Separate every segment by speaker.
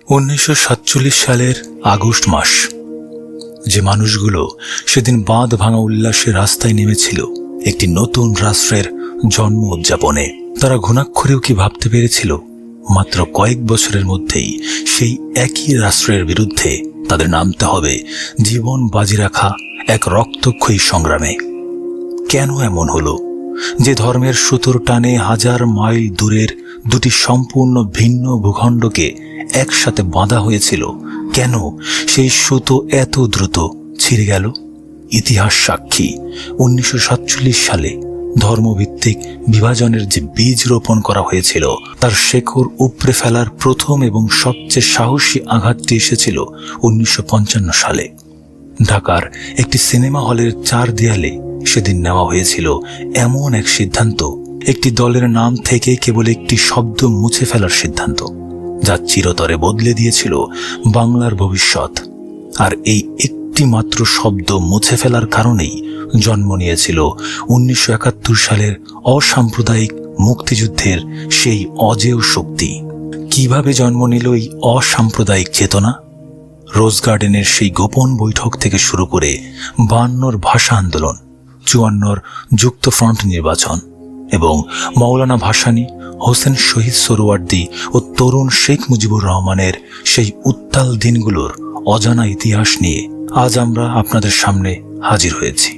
Speaker 1: 1947 সালের আগস্ট মাস। যে মানুষগুলো সেদিন বাঁধ ভাঙা উল্লাসে রাস্তায় নেমেছিল একটি নতুন রাষ্ট্রের জন্ম উদযাপনে, তারা ঘুণাক্ষরেও কি ভাবতে পেরেছিল মাত্র কয়েক বছরের মধ্যেই সেই একই রাষ্ট্রের বিরুদ্ধে তাদের নামতে হবে জীবন বাজি রাখা এক রক্তক্ষয়ী সংগ্রামে? কেন এমন হলো যে ধর্মের সুতোর টানে হাজার মাইল দূরের দুটি সম্পূর্ণ ভিন্ন ভূখণ্ডকে একসাথে বাঁধা হয়েছিল, কেন সেই সুতো এত দ্রুত ছিঁড়ে গেল? ইতিহাস সাক্ষী 1947 সালে ধর্মভিত্তিক বিভাজনের যে বীজ রোপণ করা হয়েছিল তার শেকড় উপড়ে ফেলার প্রথম এবং সবচেয়ে সাহসী আঘাতটি এসেছিল 1955 সালে। ঢাকার একটি সিনেমা হলের চার দেয়ালে সেদিন নেওয়া হয়েছিল এমন এক সিদ্ধান্ত, একটি দলের নাম থেকে কেবল একটি শব্দ মুছে ফেলার সিদ্ধান্ত, যা চিরতরে বদলে দিয়েছিল বাংলার ভবিষ্যৎ। আর এই একটি মাত্র শব্দ মুছে ফেলার কারণেই জন্ম নিয়েছিল 1971 সালের অসাম্প্রদায়িক মুক্তিযুদ্ধের সেই অজেয় শক্তি। কিভাবে জন্ম নিল এই অসাম্প্রদায়িক চেতনা? রোজ গার্ডেনের সেই গোপন বৈঠক থেকে শুরু করে 52 ভাষা আন্দোলন, 54 যুক্তফ্রন্ট নির্বাচন এবং মৌলানা ভাসানী, হোসেন শহীদ সোহরাওয়ার্দী ও তরুণ শেখ মুজিবুর রহমানের সেই উত্তাল দিনগুলোর অজানা ইতিহাস নিয়ে আজ আমরা আপনাদের সামনে হাজির হয়েছি।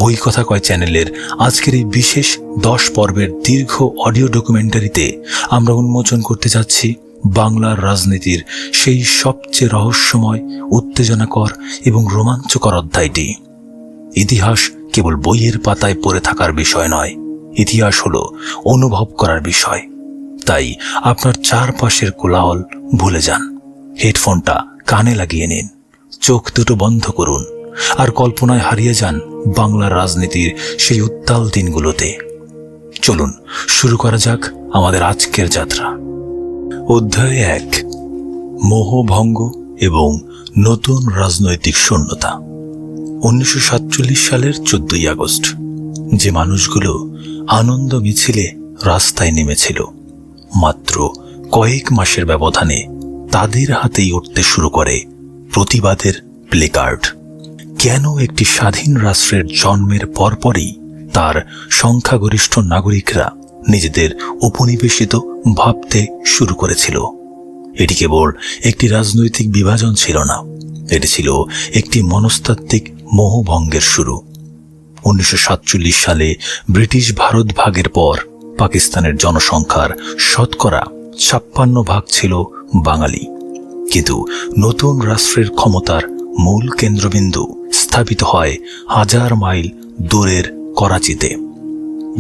Speaker 1: বই কথা কয় চ্যানেলের আজকের এই বিশেষ 10 পর্বের দীর্ঘ অডিও ডকুমেন্টারিতে আমরা উন্মোচন করতে যাচ্ছি বাংলার রাজনীতির সেই সবচেয়ে রহস্যময়, উত্তেজনাকর এবং রোমাঞ্চকর অধ্যায়টি। ইতিহাস কেবল বইয়ের পাতায় পড়ে থাকার বিষয় নয়, ইতিহাস হলো অনুভব করার বিষয়। তাই আপনার চারপাশের কোলাহল ভুলে যান, হেডফোনটা কানে লাগিয়ে নিন, চোখ দুটো বন্ধ করুন আর কল্পনায় হারিয়ে যান বাংলার রাজনীতির সেই উত্তাল দিনগুলোতে। চলুন শুরু করা যাক আমাদের আজকের যাত্রা। অধ্যায় 1, মোহভঙ্গ এবং নতুন রাজনৈতিক শূন্যতা। 1947 সালের 14 আগস্ট যে মানুষগুলো আনন্দ মিছিলে রাস্তায় নেমেছিল, মাত্র কয়েক মাসের ব্যবধানে তাদের হাতেই উঠতে শুরু করে প্রতিবাদের প্লেকার্ড। কেন একটি স্বাধীন রাষ্ট্রের জন্মের পরপরই তার সংখ্যাগরিষ্ঠ নাগরিকরা নিজেদের উপনিবেশিত ভাবতে শুরু করেছিল? এটি কেবল একটি রাজনৈতিক বিভাজন ছিল না, এটি ছিল একটি মনস্তাত্ত্বিক মোহভঙ্গের শুরু। 1947 সালে ব্রিটিশ ভারত ভাগের পর পাকিস্তানের জনসংখ্যার শতকরা 56% ছিল বাঙালি, কিন্তু নতুন রাষ্ট্রের ক্ষমতার মূল কেন্দ্রবিন্দু স্থাপিত হয় হাজার মাইল দূরের করাচিতে।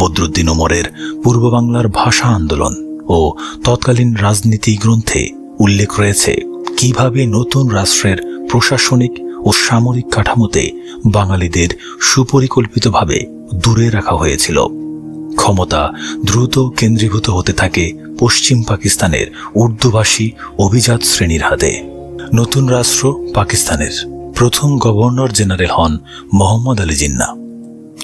Speaker 1: বদরুদ্দিন উমরের পূর্ব বাংলার ভাষা আন্দোলন ও তৎকালীন রাজনীতি গ্রন্থে উল্লেখ রয়েছে কিভাবে নতুন রাষ্ট্রের প্রশাসনিক ও সামরিক কাঠামোতে বাঙালিদের সুপরিকল্পিতভাবে দূরে রাখা হয়েছিল। ক্ষমতা দ্রুত কেন্দ্রীভূত হতে থাকে পশ্চিম পাকিস্তানের উর্দুভাষী অভিজাত শ্রেণীর হাতে। নতুন রাষ্ট্র পাকিস্তানের প্রথম গভর্নর জেনারেল হন মোহাম্মদ আলী জিন্নাহ,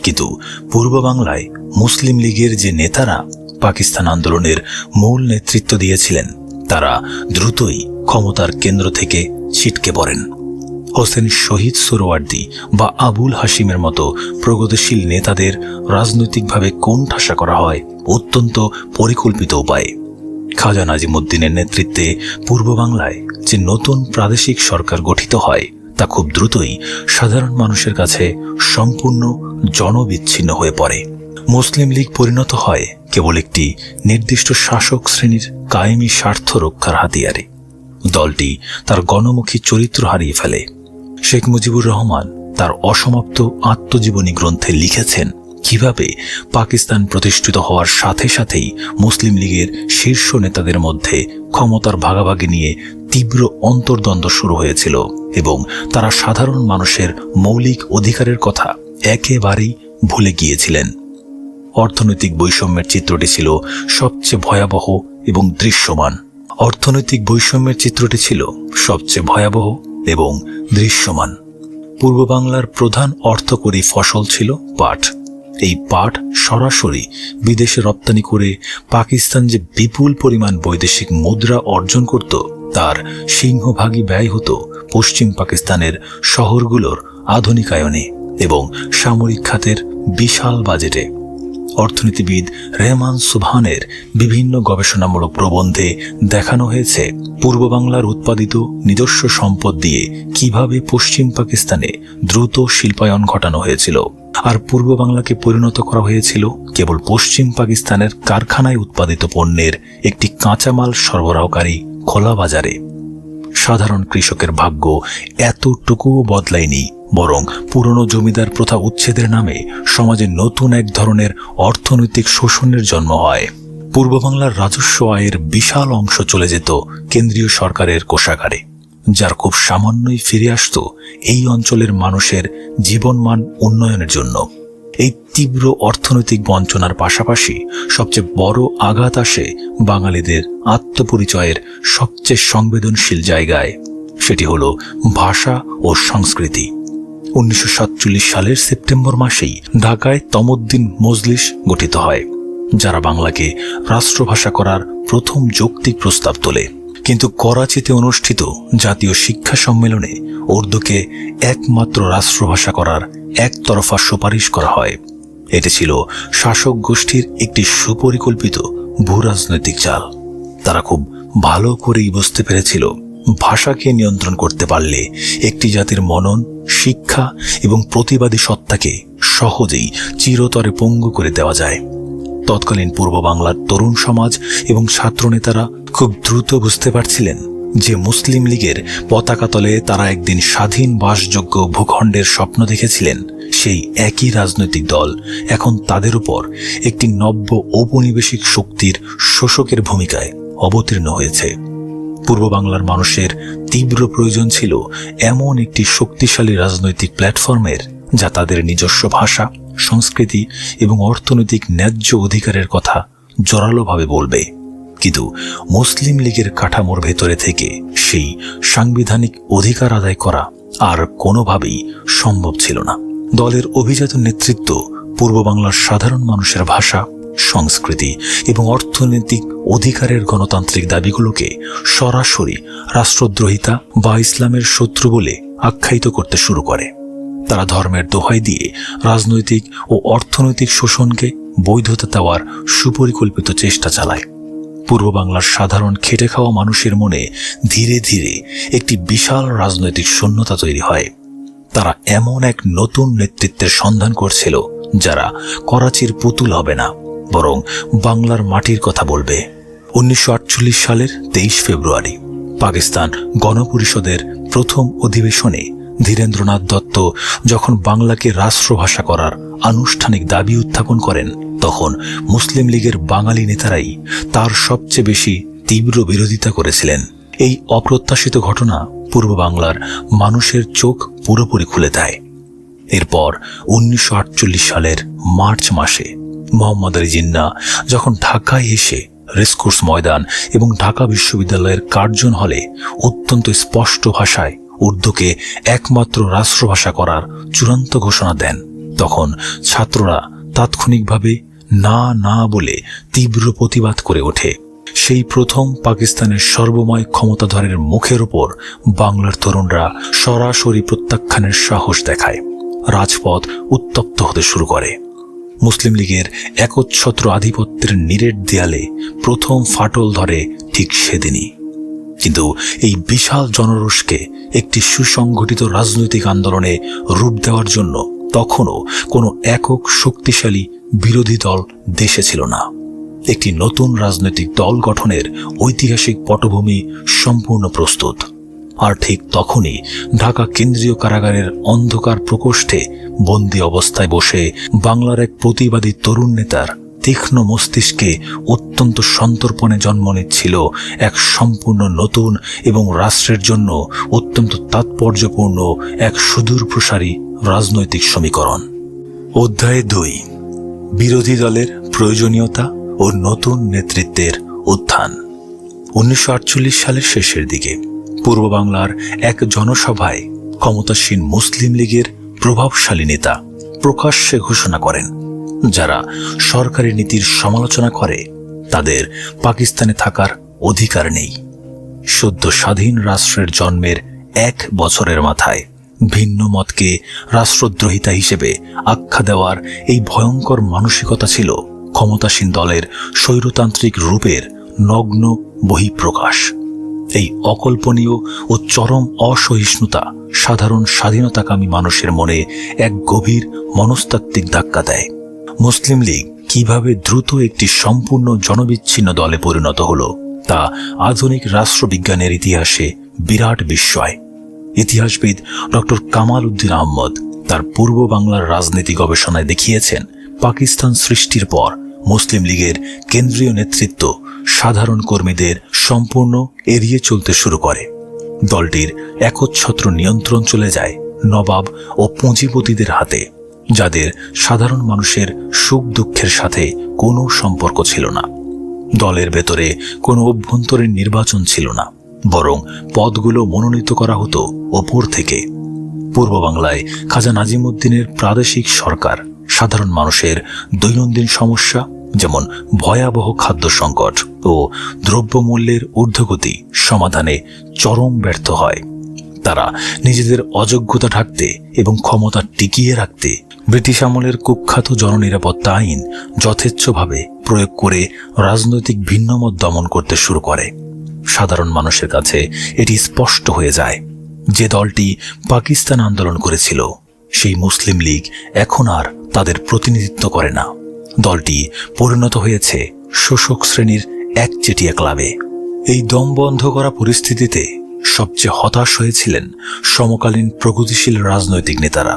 Speaker 1: কিন্তু পূর্ব বাংলায় মুসলিম লীগের যে নেতারা পাকিস্তান আন্দোলনের মূল নেতৃত্ব দিয়েছিলেন তারা দ্রুতই ক্ষমতার কেন্দ্র থেকে ছিটকে পড়েন। হোসেন শহীদ সোহরাওয়ার্দী বা আবুল হাশিমের মতো প্রগতিশীল নেতাদের রাজনৈতিকভাবে কোণঠাসা করা হয় অত্যন্ত পরিকল্পিত উপায়ে। খাজা নাজিমুদ্দিনের নেতৃত্বে পূর্ব বাংলায় যে নতুন প্রাদেশিক সরকার গঠিত হয় তা খুব দ্রুতই সাধারণ মানুষের কাছে সম্পূর্ণ জনবিচ্ছিন্ন হয়ে পড়ে। মুসলিম লীগ পরিণত হয় কেবল একটি নির্দিষ্ট শাসক শ্রেণীর কায়েমি স্বার্থ রক্ষার হাতিয়ারে। দলটি তার গণমুখী চরিত্র হারিয়ে ফেলে। শেখ মুজিবুর রহমান তার অসমাপ্ত আত্মজীবনী গ্রন্থে লিখেছেন কিভাবে পাকিস্তান প্রতিষ্ঠিত হওয়ার সাথে সাথেই মুসলিম লীগের শীর্ষ নেতাদের মধ্যে ক্ষমতার ভাগাভাগি নিয়ে তীব্র অন্তর্দ্বন্দ্ব শুরু হয়েছিল এবং তারা সাধারণ মানুষের মৌলিক অধিকারের কথা একেবারেই ভুলে গিয়েছিলেন। অর্থনৈতিক বৈষম্যের চিত্রটি ছিল সবচেয়ে ভয়াবহ এবং দৃশ্যমান। পূর্ব বাংলার প্রধান অর্থকরী ফসল ছিল পাট। এই পাট সরাসরি বিদেশে রপ্তানি করে পাকিস্তান যে বিপুল পরিমাণ বৈদেশিক মুদ্রা অর্জন করত তার সিংহভাগই ব্যয় হতো পশ্চিম পাকিস্তানের শহরগুলোর আধুনিকায়নে এবং সামরিক খাতের বিশাল বাজেটে। অর্থনীতিবিদ রেহমান সুবহানের বিভিন্ন গবেষণামূলক প্রবন্ধে দেখানো হয়েছে পূর্ব বাংলার উৎপাদিত নিজস্ব সম্পদ দিয়ে কিভাবে পশ্চিম পাকিস্তানে দ্রুত শিল্পায়ন ঘটানো হয়েছিল, আর পূর্ব বাংলাকে পরিণত করা হয়েছিল কেবল পশ্চিম পাকিস্তানের কারখানায় উৎপাদিত পণ্যের একটি কাঁচামাল সরবরাহকারী খোলা বাজারে। সাধারণ কৃষকের ভাগ্য এতটুকুও বদলায়নি, বরং পুরনো জমিদার প্রথা উচ্ছেদের নামে সমাজে নতুন এক ধরনের অর্থনৈতিক শোষণের জন্ম হয়। পূর্ব বাংলার রাজস্ব আয়ের বিশাল অংশ চলে যেত কেন্দ্রীয় সরকারের কোষাগারে, যার খুব সামান্যই ফিরে আসত এই অঞ্চলের মানুষের জীবনমান উন্নয়নের জন্য। এই তীব্র অর্থনৈতিক বঞ্চনার পাশাপাশি সবচেয়ে বড় আঘাত আসে বাঙালিদের আত্মপরিচয়ের সবচেয়ে সংবেদনশীল জায়গায়, সেটি হল ভাষা ও সংস্কৃতি। 1947 সালের সেপ্টেম্বর মাসেই ঢাকায় তমদ্দিন মজলিস গঠিত হয়, যারা বাংলাকে রাষ্ট্রভাষা করার প্রথম যৌক্তিক প্রস্তাব তোলে। কিন্তু করাচিতে অনুষ্ঠিত জাতীয় শিক্ষা সম্মেলনে উর্দুকে একমাত্র রাষ্ট্রভাষা করার একতরফা সুপারিশ করা হয়। এটি ছিল শাসক গোষ্ঠীর একটি সুপরিকল্পিত ভূরাজনৈতিক চাল। তারা খুব ভালো করেই বুঝতে পেরেছিল, ভাষাকে নিয়ন্ত্রণ করতে পারলে একটি জাতির মনন, শিক্ষা এবং প্রতিবাদী সত্তাকে সহজেই চিরতরে পঙ্গু করে দেওয়া যায়। তৎকালীন পূর্ব বাংলার তরুণ সমাজ এবং ছাত্রনেতারা খুব দ্রুত বুঝতে পারছিলেন যে মুসলিম লীগের পতাকা তলে তারা একদিন স্বাধীন বাসযোগ্য ভূখণ্ডের স্বপ্ন দেখেছিলেন, সেই একই রাজনৈতিক দল এখন তাদের উপর একটি নব্য ঔপনিবেশিক শক্তির শোষকের ভূমিকায় অবতীর্ণ হয়েছে। পূর্ব বাংলার মানুষের তীব্র প্রয়োজন ছিল এমন একটি শক্তিশালী রাজনৈতিক প্ল্যাটফর্মের, যা তাদের নিজস্ব ভাষা, সংস্কৃতি এবং অর্থনৈতিক ন্যায্য অধিকারের কথা জোরালোভাবে বলবে। কিন্তু মুসলিম লীগের কাঠামোর ভেতরে থেকে সেই সাংবিধানিক অধিকার আদায় করা আর কোনোভাবেই সম্ভব ছিল না। দলের অভিজাত নেতৃত্ব পূর্ব বাংলার সাধারণ মানুষের ভাষা, সংস্কৃতি এবং অর্থনৈতিক অধিকারের গণতান্ত্রিক দাবিগুলোকে সরাসরি রাষ্ট্রদ্রোহিতা বা ইসলামের শত্রু বলে আখ্যায়িত করতে শুরু করে। তারা ধর্মের দোহাই দিয়ে রাজনৈতিক ও অর্থনৈতিক শোষণকে বৈধতা দেওয়ার সুপরিকল্পিত চেষ্টা চালায়। পূর্ব বাংলার সাধারণ খেটে খাওয়া মানুষের মনে ধীরে ধীরে একটি বিশাল রাজনৈতিক শূন্যতা তৈরি হয়। তারা এমন এক নতুন নেতৃত্বের সন্ধান করছিল, যারা করাচির পুতুল হবে না, বরং বাংলার মাটির কথা বলবে। 1948 সালের 23 ফেব্রুয়ারি পাকিস্তান গণপরিষদের প্রথম অধিবেশনে ধীরেন্দ্রনাথ দত্ত যখন বাংলাকে রাষ্ট্রভাষা করার আনুষ্ঠানিক দাবি উত্থাপন করেন, তখন মুসলিম লীগের বাঙালি নেতারাই তার সবচেয়ে বেশি তীব্র বিরোধিতা করেছিলেন। এই অপ্রত্যাশিত ঘটনা পূর্ব বাংলার মানুষের চোখ পুরোপুরি খুলে দেয়। এরপর 1948 সালের মার্চ মাসে মোহাম্মদ আলী জিন্নাহ যখন ঢাকায় এসে রেসকোর্স ময়দান এবং ঢাকা বিশ্ববিদ্যালয়ের কার্জন হলে অত্যন্ত স্পষ্ট ভাষায় উর্দুকে একমাত্র রাষ্ট্রভাষা করার চূড়ান্ত ঘোষণা দেন, তখন ছাত্ররা তাৎক্ষণিকভাবে না না বলে তীব্র প্রতিবাদ করে ওঠে। সেই প্রথম পাকিস্তানের সর্বময় ক্ষমতাধরের মুখের উপর বাংলার তরুণরা সরাসরি প্রত্যাখ্যানের সাহস দেখায়। রাজপথ উত্তপ্ত হতে শুরু করে। মুসলিম লীগের একচ্ছত্র আধিপত্যের নিরেট দেয়ালে প্রথম ফাটল ধরে ঠিক সেদিনই। কিন্তু এই বিশাল জনরোষকে একটি সুসংগঠিত রাজনৈতিক আন্দোলনে রূপ দেওয়ার জন্য তখনও কোনো একক শক্তিশালী বিরোধী দল দেশে ছিল না। একটি নতুন রাজনৈতিক দল গঠনের ঐতিহাসিক পটভূমি সম্পূর্ণ প্রস্তুত। আর ঠিক তখনই ঢাকা কেন্দ্রীয় কারাগারের অন্ধকার প্রকোষ্ঠে বন্দী অবস্থায় বসে বাংলার এক প্রতিবাদী তরুণ নেতার তীক্ষ্ণ মস্তিষ্কে অত্যন্ত সন্তর্পণে জন্ম নিচ্ছিল এক সম্পূর্ণ নতুন এবং রাষ্ট্রের জন্য অত্যন্ত তাৎপর্যপূর্ণ এক সুদূর প্রসারী রাজনৈতিক সমীকরণ। অধ্যায় 2, বিরোধী দলের প্রয়োজনীয়তা ও নতুন নেতৃত্বের উত্থান। 1948 সালের শেষের দিকে পূর্ব বাংলার এক জনসভায় ক্ষমতাসীন মুসলিম লীগের প্রভাবশালী নেতা প্রকাশ্যে ঘোষণা করেন, যারা সরকারি নীতির সমালোচনা করে তাদের পাকিস্তানে থাকার অধিকার নেই। সদ্য স্বাধীন রাষ্ট্রের জন্মের 1 বছরের মাথায় ভিন্ন মতকে রাষ্ট্রদ্রোহিতা হিসেবে আখ্যা দেওয়ার এই ভয়ঙ্কর মানসিকতা ছিল ক্ষমতাসীন দলের স্বৈরতান্ত্রিক রূপের নগ্ন বহিঃপ্রকাশ। এই অকল্পনীয় ও চরম অসহিষ্ণুতা সাধারণ স্বাধীনতাকামী মানুষের মনে এক গভীর মনস্তাত্ত্বিক ধাক্কা দেয়। মুসলিম লীগ কিভাবে দ্রুত একটি সম্পূর্ণ জনবিচ্ছিন্ন দলে পরিণত হল তা আধুনিক রাষ্ট্রবিজ্ঞানের ইতিহাসে বিরাট বিস্ময়। ইতিহাসবিদ ডক্টর কামাল উদ্দিন আহমদ তার পূর্ব বাংলার রাজনীতি গবেষণায় দেখিয়েছেন, পাকিস্তান সৃষ্টির পর মুসলিম লীগের কেন্দ্রীয় নেতৃত্ব সাধারণ কর্মীদের সম্পূর্ণ এড়িয়ে চলতে শুরু করে। দলটির একচ্ছত্র নিয়ন্ত্রণ চলে যায় নবাব ও পুঁজিপতিদের হাতে, যাদের সাধারণ মানুষের সুখ দুঃখের সাথে কোনো সম্পর্ক ছিল না। দলের ভেতরে কোনো অভ্যন্তরীণ নির্বাচন ছিল না, বরং পদগুলো মনোনীত করা হতো ওপর থেকে। পূর্ব বাংলায় খাজা নাজিমউদ্দিনের প্রাদেশিক সরকার সাধারণ মানুষের দৈনন্দিন সমস্যা যেমন ভয়াবহ খাদ্য সংকট ও দ্রব্যমূল্যের ঊর্ধ্বগতি সমাধানে চরম ব্যর্থ হয়। তারা নিজেদের অযোগ্যতা ঢাকতে এবং ক্ষমতা টিকিয়ে রাখতে ব্রিটিশ আমলের কুখ্যাত জননিরাপত্তা আইন যথেচ্ছভাবে প্রয়োগ করে রাজনৈতিক ভিন্নমত দমন করতে শুরু করে। সাধারণ মানুষের কাছে এটি স্পষ্ট হয়ে যায় যে দলটি পাকিস্তান আন্দোলন করেছিল সেই মুসলিম লীগ এখন আর তাদের প্রতিনিধিত্ব করে না। দলটি পরিণত হয়েছে শোষক শ্রেণীর একচেটিয়া ক্লাবে। এই দম বন্ধ করা পরিস্থিতিতে সবচেয়ে হতাশ হয়েছিলেন সমকালীন প্রগতিশীল রাজনৈতিক নেতারা।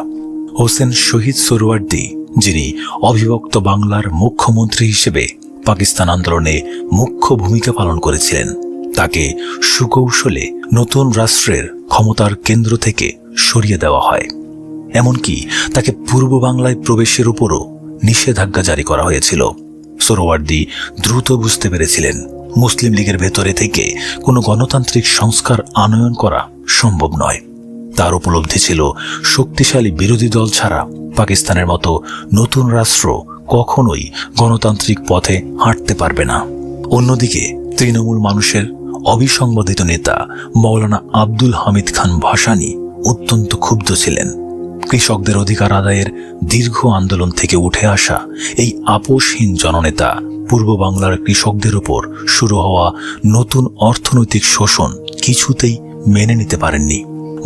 Speaker 1: হোসেন শহীদ সোহরাওয়ার্দী, যিনি অবিভক্ত বাংলার মুখ্যমন্ত্রী হিসেবে পাকিস্তান আন্দোলনে মুখ্য ভূমিকা পালন করেছিলেন, তাকে সুকৌশলে নতুন রাষ্ট্রের ক্ষমতার কেন্দ্র থেকে সরিয়ে দেওয়া হয়। এমনকি তাকে পূর্ব বাংলায় প্রবেশের উপরও নিষেধাজ্ঞা জারি করা হয়েছিল। সোহরাওয়ার্দী দ্রুত বুঝতে পেরেছিলেন মুসলিম লীগের ভেতরে থেকে কোনো গণতান্ত্রিক সংস্কার আনয়ন করা সম্ভব নয়। তার উপলব্ধি ছিল শক্তিশালী বিরোধী দল ছাড়া পাকিস্তানের মতো নতুন রাষ্ট্র কখনোই গণতান্ত্রিক পথে হাঁটতে পারবে না। অন্যদিকে তৃণমূল মানুষের অবিসংবাদিত নেতা মৌলানা আব্দুল হামিদ খান ভাসানী অত্যন্ত ক্ষুব্ধ ছিলেন। কৃষকদের অধিকার আদায়ের দীর্ঘ আন্দোলন থেকে উঠে আসা এই আপোষহীন জননেতা পূর্ব বাংলার কৃষকদের উপর শুরু হওয়া নতুন অর্থনৈতিক শোষণ কিছুতেই মেনে নিতে পারেননি।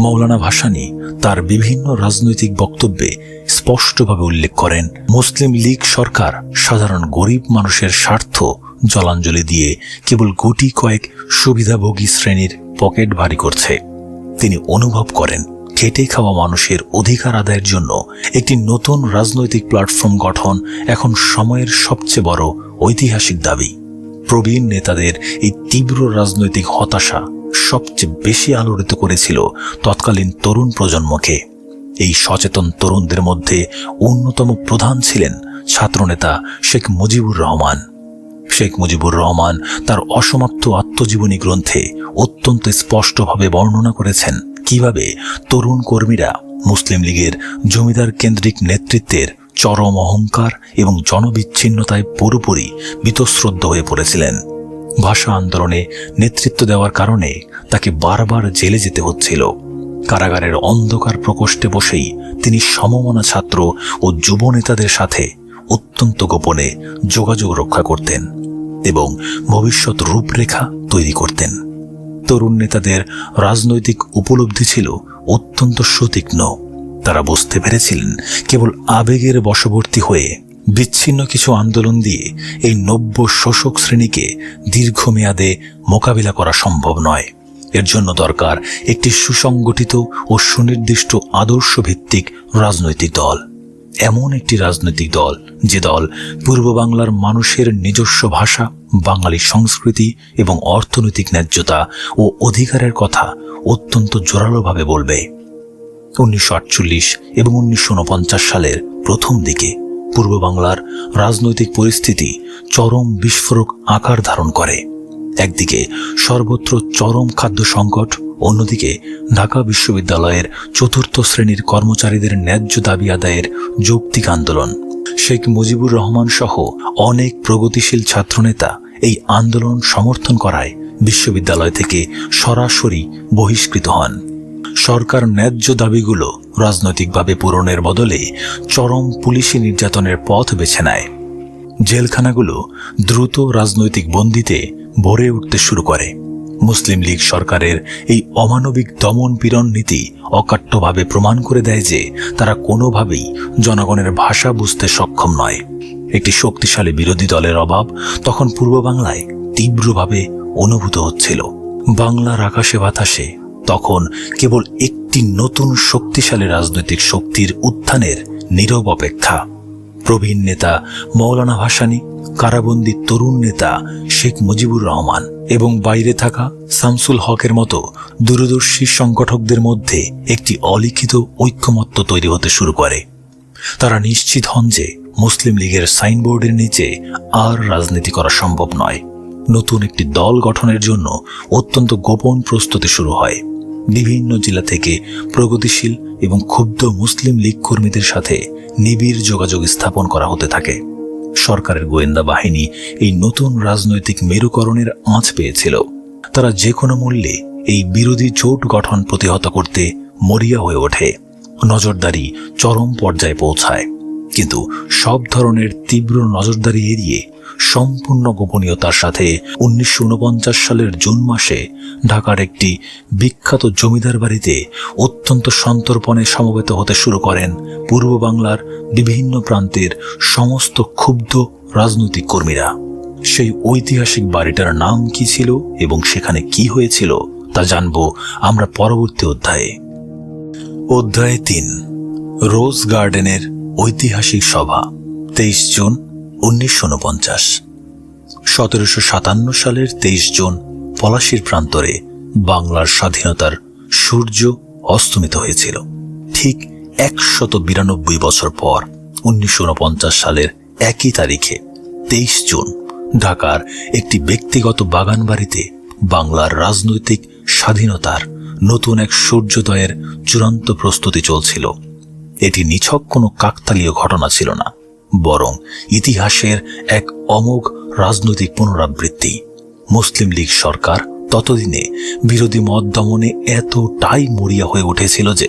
Speaker 1: মৌলানা ভাসানী তার বিভিন্ন রাজনৈতিক বক্তব্যে স্পষ্টভাবে উল্লেখ করেন, মুসলিম লীগ সরকার সাধারণ গরিব মানুষের স্বার্থ জলাঞ্জলি দিয়ে কেবল গুটি কয়েক সুবিধাভোগী শ্রেণীর পকেট ভারী করছে। তিনি অনুভব করেন খেটে খাওয়া মানুষের অধিকার আদায়ের জন্য একটি নতুন রাজনৈতিক প্ল্যাটফর্ম গঠন এখন সময়ের সবচেয়ে বড় ঐতিহাসিক দাবি। প্রবীণ নেতাদের এই তীব্র রাজনৈতিক হতাশা সবচেয়ে বেশি আলোড়িত করেছিল তৎকালীন তরুণ প্রজন্মকে। এই সচেতন তরুণদের মধ্যে অন্যতম প্রধান ছিলেন ছাত্রনেতা শেখ মুজিবুর রহমান। শেখ মুজিবুর রহমান তার অসমাপ্ত আত্মজীবনী গ্রন্থে অত্যন্ত স্পষ্টভাবে বর্ণনা করেছেন কিভাবে তরুণ কর্মীরা মুসলিম লীগের জমিদার কেন্দ্রিক নেতৃত্বের চরম অহংকার এবং জনবিচ্ছিন্নতায় পুরোপুরি বীতশ্রদ্ধ হয়ে পড়েছিলেন। ভাষা আন্দোলনে নেতৃত্ব দেওয়ার কারণে তাকে বারবার জেলে যেতে হচ্ছিল। কারাগারের অন্ধকার প্রকোষ্ঠে বসেই তিনি সমমনা ছাত্র ও যুব নেতাদের সাথে অত্যন্ত গোপনে যোগাযোগ রক্ষা করতেন এবং ভবিষ্যৎ রূপরেখা তৈরি করতেন। তরুণ নেতাদের রাজনৈতিক উপলব্ধি ছিল অত্যন্ত সুতীক্ষ্ণ। তারা বুঝতে পেরেছিলেন কেবল আবেগের বশবর্তী হয়ে বিচ্ছিন্ন কিছু আন্দোলন দিয়ে এই নব্য শোষক শ্রেণীকে দীর্ঘমেয়াদে মোকাবিলা করা সম্ভব নয়। এর জন্য দরকার একটি সুসংগঠিত ও সুনির্দিষ্ট আদর্শ ভিত্তিক রাজনৈতিক দল। এমন একটি রাজনৈতিক দল যে দল পূর্ব বাংলার মানুষের নিজস্ব ভাষা, বাঙালি সংস্কৃতি এবং অর্থনৈতিক ন্যায্যতা ও অধিকারের কথা অত্যন্ত জোরালোভাবে বলবে। 1948 এবং 1949 সালের প্রথম দিকে পূর্ব বাংলার রাজনৈতিক পরিস্থিতি চরম বিস্ফোরক আকার ধারণ করে। একদিকে সর্বত্র চরম খাদ্য সংকট, অন্যদিকে ঢাকা বিশ্ববিদ্যালয়ের চতুর্থ শ্রেণীর কর্মচারীদের ন্যায্য দাবি আদায়ের যৌক্তিক আন্দোলন। শেখ মুজিবুর রহমান সহ অনেক প্রগতিশীল ছাত্রনেতা এই আন্দোলন সমর্থন করায় বিশ্ববিদ্যালয় থেকে সরাসরি বহিষ্কৃত হন। সরকার ন্যায্য দাবিগুলো রাজনৈতিকভাবে পূরণের বদলে চরম পুলিশি নির্যাতনের পথ বেছে নেয়। জেলখানাগুলো দ্রুত রাজনৈতিক বন্দীতে ভরে উঠতে শুরু করে। মুসলিম লীগ সরকারের এই অমানবিক দমন পীড়ন নীতি অকাট্যভাবে প্রমাণ করে দেয় যে তারা কোনোভাবেই জনগণের ভাষা বুঝতে সক্ষম নয়। একটি শক্তিশালী বিরোধী দলের অভাব তখন পূর্ব বাংলায় তীব্রভাবে অনুভূত হচ্ছিল। বাংলার আকাশে বাতাসে তখন কেবল একটি নতুন শক্তিশালী রাজনৈতিক শক্তির উত্থানের নীরব অপেক্ষা। প্রবীণ নেতা মৌলানা ভাসানী, কারাবন্দী তরুণ নেতা শেখ মুজিবুর রহমান এবং বাইরে থাকা শামসুল হকের মতো দূরদর্শী সংগঠকদের মধ্যে একটি অলিখিত ঐক্যমত্য তৈরি হতে শুরু করে। তারা নিশ্চিত হন যে মুসলিম লীগের সাইনবোর্ডের নিচে আর রাজনীতি করা সম্ভব নয়। নতুন একটি দল গঠনের জন্য অত্যন্ত গোপন প্রস্তুতি শুরু হয়। বিভিন্ন জেলা থেকে প্রগতিশীল এবং ক্ষুব্ধ মুসলিম লীগ কর্মীদের সাথে নিবিড় যোগাযোগ স্থাপন করা হতে থাকে। সরকারের গোয়েন্দা বাহিনী এই নতুন রাজনৈতিক মেরুকরণের আঁচ পেয়েছিল। তারা যে কোনো মূল্যে এই বিরোধী জোট গঠন প্রতিহত করতে মরিয়া হয়ে ওঠে। নজরদারি চরম পর্যায়ে পৌঁছায়, কিন্তু সব ধরনের তীব্র নজরদারি এড়িয়ে সম্পূর্ণ গোপনীয়তার সাথে 1949 সালের জুন মাসে ঢাকার একটি বিখ্যাত জমিদার বাড়িতে অত্যন্ত সন্তর্পণে সমবেত হতে শুরু করেন পূর্ব বাংলার বিভিন্ন প্রান্তের সমস্ত ক্ষুব্ধ রাজনৈতিক কর্মীরা। সেই ঐতিহাসিক বাড়িটার নাম কি ছিল এবং সেখানে কি হয়েছিল তা জানব আমরা পরবর্তী অধ্যায়ে। অধ্যায় 3, রোজ গার্ডেনের ঐতিহাসিক সভা। 23 জুন 1949। 1757 সালের 23 জুন পলাশীর প্রান্তরে বাংলার স্বাধীনতার সূর্য অস্তমিত হয়েছিল। ঠিক 192 বছর পর 1949 সালের একই তারিখে 23 জুন ঢাকার একটি ব্যক্তিগত বাগান বাড়িতে বাংলার রাজনৈতিক স্বাধীনতার নতুন এক সূর্যোদয়ের চূড়ান্ত প্রস্তুতি চলছিল। এটি নিছক কোনো কাকতালীয় ঘটনা ছিল না, বরং ইতিহাসের এক অমোঘ রাজনৈতিক পুনরাবৃত্তি। মুসলিম লীগ সরকার ততদিনে বিরোধী মত দমনে এতটাই মরিয়া হয়ে উঠেছিল যে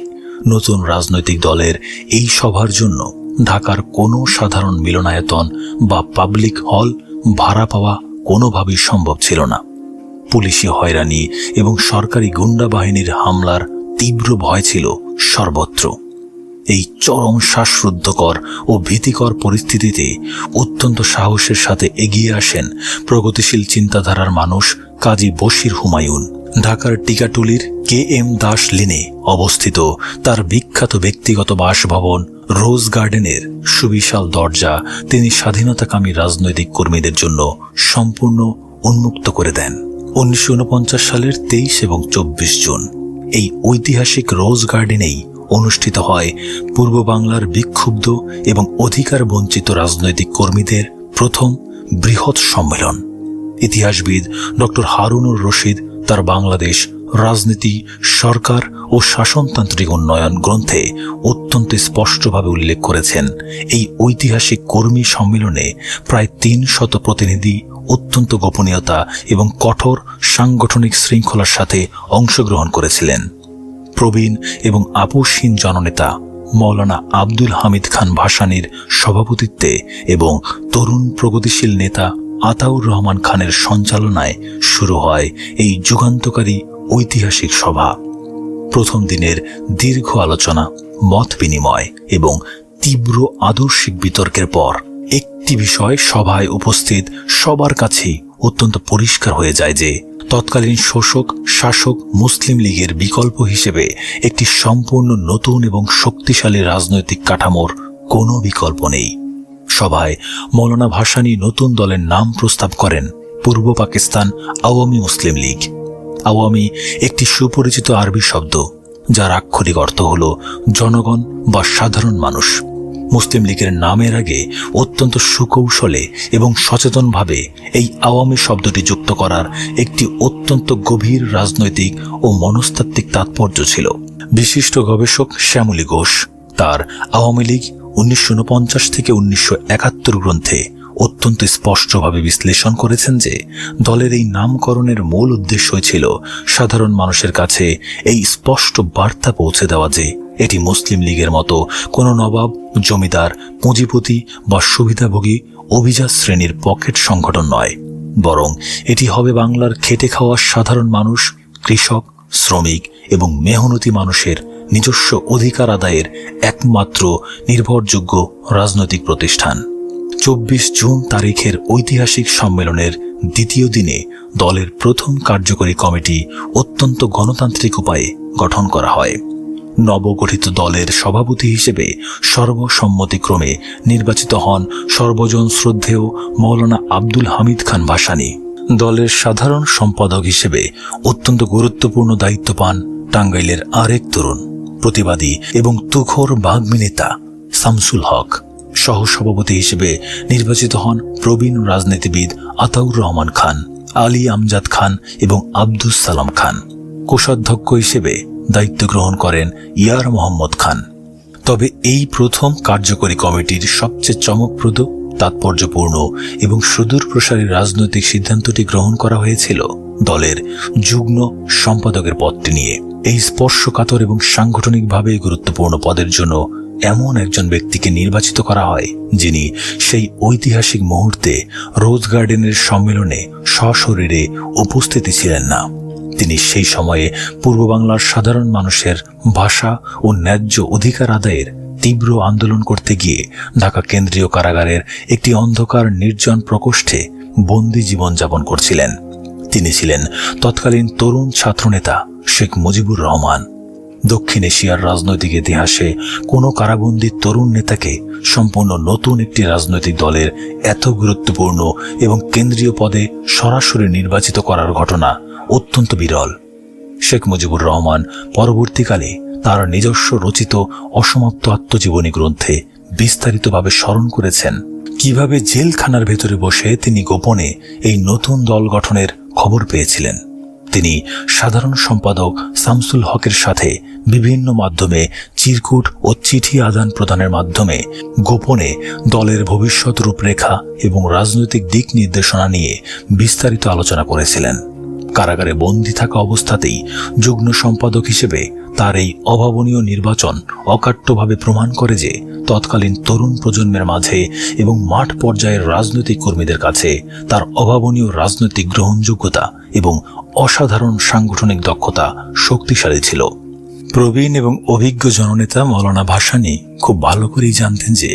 Speaker 1: নতুন রাজনৈতিক দলের এই সভার জন্য ঢাকার কোনো সাধারণ মিলনায়তন বা পাবলিক হল ভাড়া পাওয়া কোনোভাবেই সম্ভব ছিল না। পুলিশি হয়রানি এবং সরকারি গুন্ডা বাহিনীর হামলার তীব্র ভয় ছিল সর্বত্র। এই চরম শ্বাসরুদ্ধকর ও ভীতিকর পরিস্থিতিতে অত্যন্ত সাহসের সাথে এগিয়ে আসেন প্রগতিশীল চিন্তাধারার মানুষ কাজী বশির হুমায়ুন। ঢাকার টিকাটুলির KM দাস লেনে অবস্থিত তার বিখ্যাত ব্যক্তিগত বাসভবন রোজ গার্ডেনের সুবিশাল দরজা তিনি স্বাধীনতাকামী রাজনৈতিক কর্মীদের জন্য সম্পূর্ণ উন্মুক্ত করে দেন। 1949 সালের 23 এবং 24 জুন এই ঐতিহাসিক রোজ গার্ডেনেই অনুষ্ঠিত হয় পূর্ব বাংলার বিক্ষুব্ধ এবং অধিকার বঞ্চিত রাজনৈতিক কর্মীদের প্রথম বৃহৎ সম্মেলন। ইতিহাসবিদ ডক্টর হারুনুর রশিদ তার বাংলাদেশ রাজনীতি, সরকার ও শাসনতান্ত্রিক উন্নয়ন গ্রন্থে অত্যন্ত স্পষ্টভাবে উল্লেখ করেছেন, এই ঐতিহাসিক কর্মী সম্মেলনে প্রায় 300 প্রতিনিধি অত্যন্ত গোপনীয়তা এবং কঠোর সাংগঠনিক শৃঙ্খলার সাথে অংশগ্রহণ করেছিলেন। প্রবীণ এবং আপোষহীন জননেতা মৌলানা আব্দুল হামিদ খান ভাসানীর সভাপতিত্বে এবং তরুণ প্রগতিশীল নেতা আতাউর রহমান খানের সঞ্চালনায় শুরু হয় এই যুগান্তকারী ঐতিহাসিক সভা। প্রথম দিনের দীর্ঘ আলোচনা, মত বিনিময় এবং তীব্র আদর্শিক বিতর্কের পর একটি বিষয় সভায় উপস্থিত সবার কাছেই অত্যন্ত পরিষ্কার হয়ে যায় যে তৎকালীন শোষক শাসক মুসলিম লীগের বিকল্প হিসেবে একটি সম্পূর্ণ নতুন এবং শক্তিশালী রাজনৈতিক কাঠামোর কোনো বিকল্প নেই। সভায় মৌলানা ভাসানী নতুন দলের নাম প্রস্তাব করেন পূর্ব পাকিস্তান আওয়ামী মুসলিম লীগ। আওয়ামী একটি সুপরিচিত আরবি শব্দ, যার আক্ষরিক অর্থ হল জনগণ বা সাধারণ মানুষ। মুসলিম লীগের নামের আগে অত্যন্ত সুকৌশলে এবং সচেতনভাবে এই আওয়ামী শব্দটি যুক্ত করার একটি অত্যন্ত গভীর রাজনৈতিক ও মনস্তাত্ত্বিক তাৎপর্য ছিল। বিশিষ্ট গবেষক শ্যামলী ঘোষ তার আওয়ামী লীগ 1949 থেকে 1971 গ্রন্থে অত্যন্ত স্পষ্টভাবে বিশ্লেষণ করেছেন যে দলের এই নামকরণের মূল উদ্দেশ্য ছিল সাধারণ মানুষের কাছে এই স্পষ্ট বার্তা পৌঁছে দেওয়া যে এটি মুসলিম লীগের মতো কোনো নবাব, জমিদার, পুঁজিপতি বা সুবিধাভোগী অভিজাত শ্রেণীর পকেট সংগঠন নয়, বরং এটি হবে বাংলার খেটে খাওয়া সাধারণ মানুষ, কৃষক, শ্রমিক এবং মেহনতি মানুষের নিজস্ব অধিকার আদায়ের একমাত্র নির্ভরযোগ্য রাজনৈতিক প্রতিষ্ঠান। 24 জুন তারিখের ঐতিহাসিক সম্মেলনের দ্বিতীয় দিনে দলের প্রথম কার্যকরী কমিটি অত্যন্ত গণতান্ত্রিক উপায়ে গঠন করা হয়। নবগঠিত দলের সভাপতি হিসেবে সর্বসম্মতিক্রমে নির্বাচিত হন সর্বজন শ্রদ্ধেয় মৌলানা আব্দুল হামিদ খান ভাসানী। দলের সাধারণ সম্পাদক হিসেবে অত্যন্ত গুরুত্বপূর্ণ দায়িত্ব পান টাঙ্গাইলের আরেক তরুণ, প্রতিবাদী এবং তুখোর বাগ্মী নেতা শামসুল হক। সহসভাপতি হিসেবে নির্বাচিত হন প্রবীণ রাজনীতিবিদ আতাউর রহমান খান, আলী আমজাদ খান এবং আব্দুস সালাম খান। কোষাধ্যক্ষ হিসেবে দায়িত্ব গ্রহণ করেন ইয়ার মোহাম্মদ খান। তবে এই প্রথম কার্যকরী কমিটির সবচেয়ে চমকপ্রদ, তাৎপর্যপূর্ণ এবং সুদূরপ্রসারী রাজনৈতিক সিদ্ধান্তটি গ্রহণ করা হয়েছিল দলের যুগ্ম সম্পাদকের পদটি নিয়ে। এই স্পর্শকাতর এবং সাংগঠনিকভাবে গুরুত্বপূর্ণ পদের জন্য এমন একজন ব্যক্তিকে নির্বাচিত করা হয় যিনি সেই ঐতিহাসিক মুহূর্তে রোজ গার্ডেনের সম্মেলনে সশরীরে উপস্থিতি ছিলেন না। তিনি সেই সময়ে পূর্ব বাংলার সাধারণ মানুষের ভাষা ও ন্যায্য অধিকার আদায়ের তীব্র আন্দোলন করতে গিয়ে ঢাকা কেন্দ্রীয় কারাগারের একটি অন্ধকার নির্জন প্রকোষ্ঠে বন্দী জীবনযাপন করছিলেন। তিনি ছিলেন তৎকালীন তরুণ ছাত্রনেতা শেখ মুজিবুর রহমান। দক্ষিণ এশিয়ার রাজনৈতিক ইতিহাসে কোনো কারাবন্দী তরুণ নেতাকে সম্পূর্ণ নতুন একটি রাজনৈতিক দলের এত গুরুত্বপূর্ণ এবং কেন্দ্রীয় পদে সরাসরি নির্বাচিত করার ঘটনা অত্যন্ত বিরল। শেখ মুজিবুর রহমান পরবর্তীকালে তার নিজস্ব রচিত অসমাপ্ত আত্মজীবনী গ্রন্থে বিস্তারিতভাবে স্মরণ করেছেন কিভাবে জেলখানার ভেতরে বসে তিনি গোপনে এই নতুন দল গঠনের খবর পেয়েছিলেন। তিনি সাধারণ সম্পাদক শামসুল হকের সাথে বিভিন্ন মাধ্যমে চিরকুট ও চিঠি আদান প্রদানের মাধ্যমে গোপনে দলের ভবিষ্যৎ রূপরেখা এবং রাজনৈতিক দিক নির্দেশনা নিয়ে বিস্তারিত আলোচনা করেছিলেন। কারাগারে বন্দী থাকা অবস্থাতেই যুগ্ম সম্পাদক হিসেবে তার এই অভাবনীয় নির্বাচন অকাট্যভাবে প্রমাণ করে যে তৎকালীন তরুণ প্রজন্মের মাঝে এবং মাঠ পর্যায়ের রাজনৈতিক কর্মীদের কাছে তার অভাবনীয় রাজনৈতিক গ্রহণযোগ্যতা এবং অসাধারণ সাংগঠনিক দক্ষতা শক্তিশালী ছিল। প্রবীণ এবং অভিজ্ঞ জননেতা মৌলানা ভাসানী খুব ভালো করেই জানতেন যে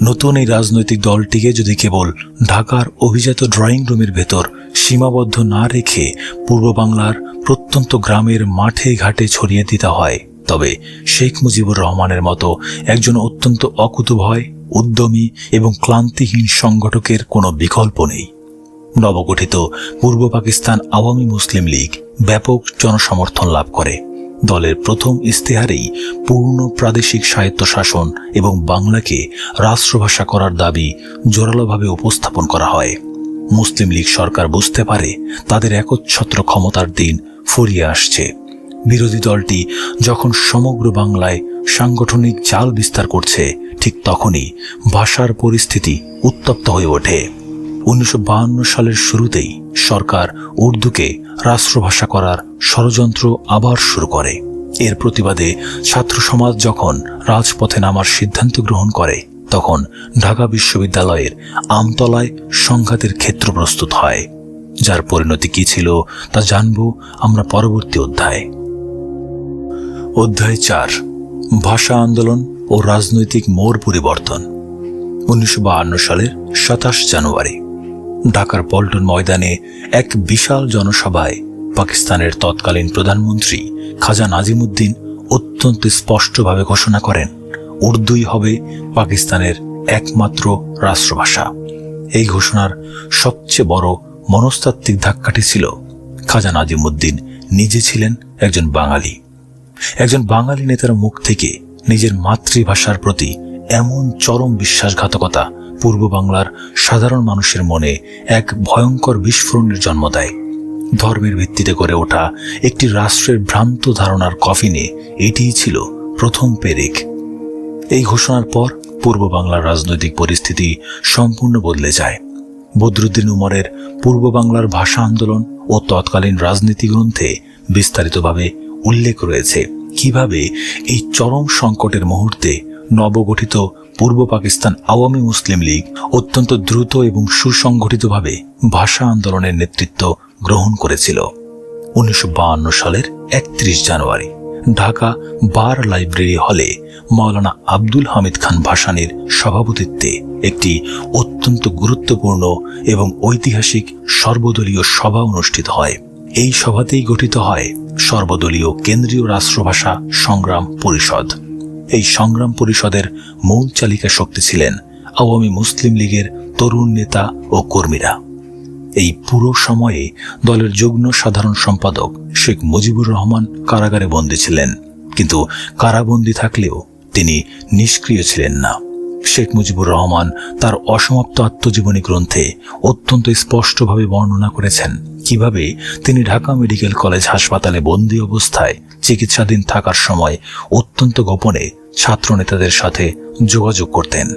Speaker 1: নতুন এই রাজনৈতিক দলটিকে যদি কেবল ঢাকার অভিজাত ড্রয়িং রুমের ভেতর সীমাবদ্ধ না রেখে পূর্ব বাংলার প্রত্যন্ত গ্রামের মাঠে ঘাটে ছড়িয়ে দিতে হয়, তবে শেখ মুজিবুর রহমানের মতো একজন অত্যন্ত অকুতোভয়, উদ্যমী এবং ক্লান্তিহীন সংগঠকের কোনো বিকল্প নেই। নবগঠিত পূর্ব পাকিস্তান আওয়ামী মুসলিম লীগ ব্যাপক জনসমর্থন লাভ করে। দলের প্রথম ইস্তেহারেই পূর্ণ প্রাদেশিক স্বায়ত্তশাসন এবং বাংলাকে রাষ্ট্রভাষা করার দাবি জোরালোভাবে উপস্থাপন করা হয়। মুসলিম লীগ সরকার বুঝতে পারে তাদের একচ্ছত্র ক্ষমতার দিন ফুরিয়ে আসছে। বিরোধী দলটি যখন সমগ্র বাংলায় সাংগঠনিক জাল বিস্তার করছে, ঠিক তখনই ভাষার পরিস্থিতি উত্তপ্ত হয়ে ওঠে। 1952 সালের শুরুতেই সরকার উর্দুকে রাষ্ট্রভাষা করার ষড়যন্ত্র আবার শুরু করে। এর প্রতিবাদে ছাত্র সমাজ যখন রাজপথে নামার সিদ্ধান্ত গ্রহণ করে, তখন ঢাকা বিশ্ববিদ্যালয়ের আমতলায় সংঘাতের ক্ষেত্র প্রস্তুত হয়, যার পরিণতি কি ছিল তা জানব আমরা পরবর্তী অধ্যায়ে। অধ্যায় 4, ভাষা আন্দোলন ও রাজনৈতিক মোড় পরিবর্তন। 1952 সালের 27 জানুয়ারি ঢাকার পল্টন ময়দানে এক বিশাল জনসভায় পাকিস্তানের তৎকালীন প্রধানমন্ত্রী খাজা নাজিমুদ্দিন অত্যন্ত স্পষ্টভাবে ঘোষণা করেন উর্দুই হবে পাকিস্তানের একমাত্র রাষ্ট্রভাষা। এই ঘোষণার সবচেয়ে বড় মনস্তাত্ত্বিক ধাক্কাটি ছিল খাজা নাজিমুদ্দিন নিজে ছিলেন একজন বাঙালি নেতার মুখ থেকে নিজের মাতৃভাষার প্রতি এমন চরম বিশ্বাসঘাতকতা পূর্ব বাংলার সাধারণ মানুষের মনে এক ভয়ঙ্কর বিস্ফোরণের জন্ম দেয়। ধর্মের ভিত্তিতে গড়ে ওঠা একটি রাষ্ট্রের ভ্রান্ত ধারণার কফিনে এটিই ছিল প্রথম পেরেক। এই ঘোষণার পর পূর্ব বাংলার রাজনৈতিক পরিস্থিতি সম্পূর্ণ বদলে যায়। বদরুদ্দিন উমরের পূর্ব বাংলার ভাষা আন্দোলন ও তৎকালীন রাজনীতি গ্রন্থে বিস্তারিতভাবে উল্লেখ রয়েছে কিভাবে এই চরম সংকটের মুহূর্তে নবগঠিত পূর্ব পাকিস্তান আওয়ামী মুসলিম লীগ অত্যন্ত দ্রুত এবং সুসংগঠিতভাবে ভাষা আন্দোলনের নেতৃত্ব গ্রহণ করেছিল। 1952 সালের 31 জানুয়ারি ঢাকা বার লাইব্রেরি হলে মাওলানা আব্দুল হামিদ খান ভাসানীর সভাপতিত্বে একটি অত্যন্ত গুরুত্বপূর্ণ এবং ঐতিহাসিক সর্বদলীয় সভা অনুষ্ঠিত হয়। এই সভাতেই গঠিত হয় সর্বদলীয় কেন্দ্রীয় রাষ্ট্রভাষা সংগ্রাম পরিষদ। এই সংগ্রাম পরিষদের মূল চালিকা শক্তি ছিলেন আওয়ামী মুসলিম লীগের তরুণ নেতা ও কর্মীরা। এই পুরো সময়ে দলের যুগ্ম সাধারণ সম্পাদক শেখ মুজিবুর রহমান কারাগারে বন্দী ছিলেন, কিন্তু কারাবন্দী থাকলেও তিনি নিষ্ক্রিয় ছিলেন না। শেখ মুজিবুর রহমান তার অসমাপ্ত আত্মজীবনী গ্রন্থে অত্যন্ত স্পষ্টভাবে বর্ণনা করেছেন কিভাবে তিনি ঢাকা মেডিকেল কলেজ হাসপাতালে বন্দী অবস্থায় চিকিৎসাধীন থাকার সময় অত্যন্ত গোপনে ছাত্রনেতাদের সাথে যোগাযোগ করতেন।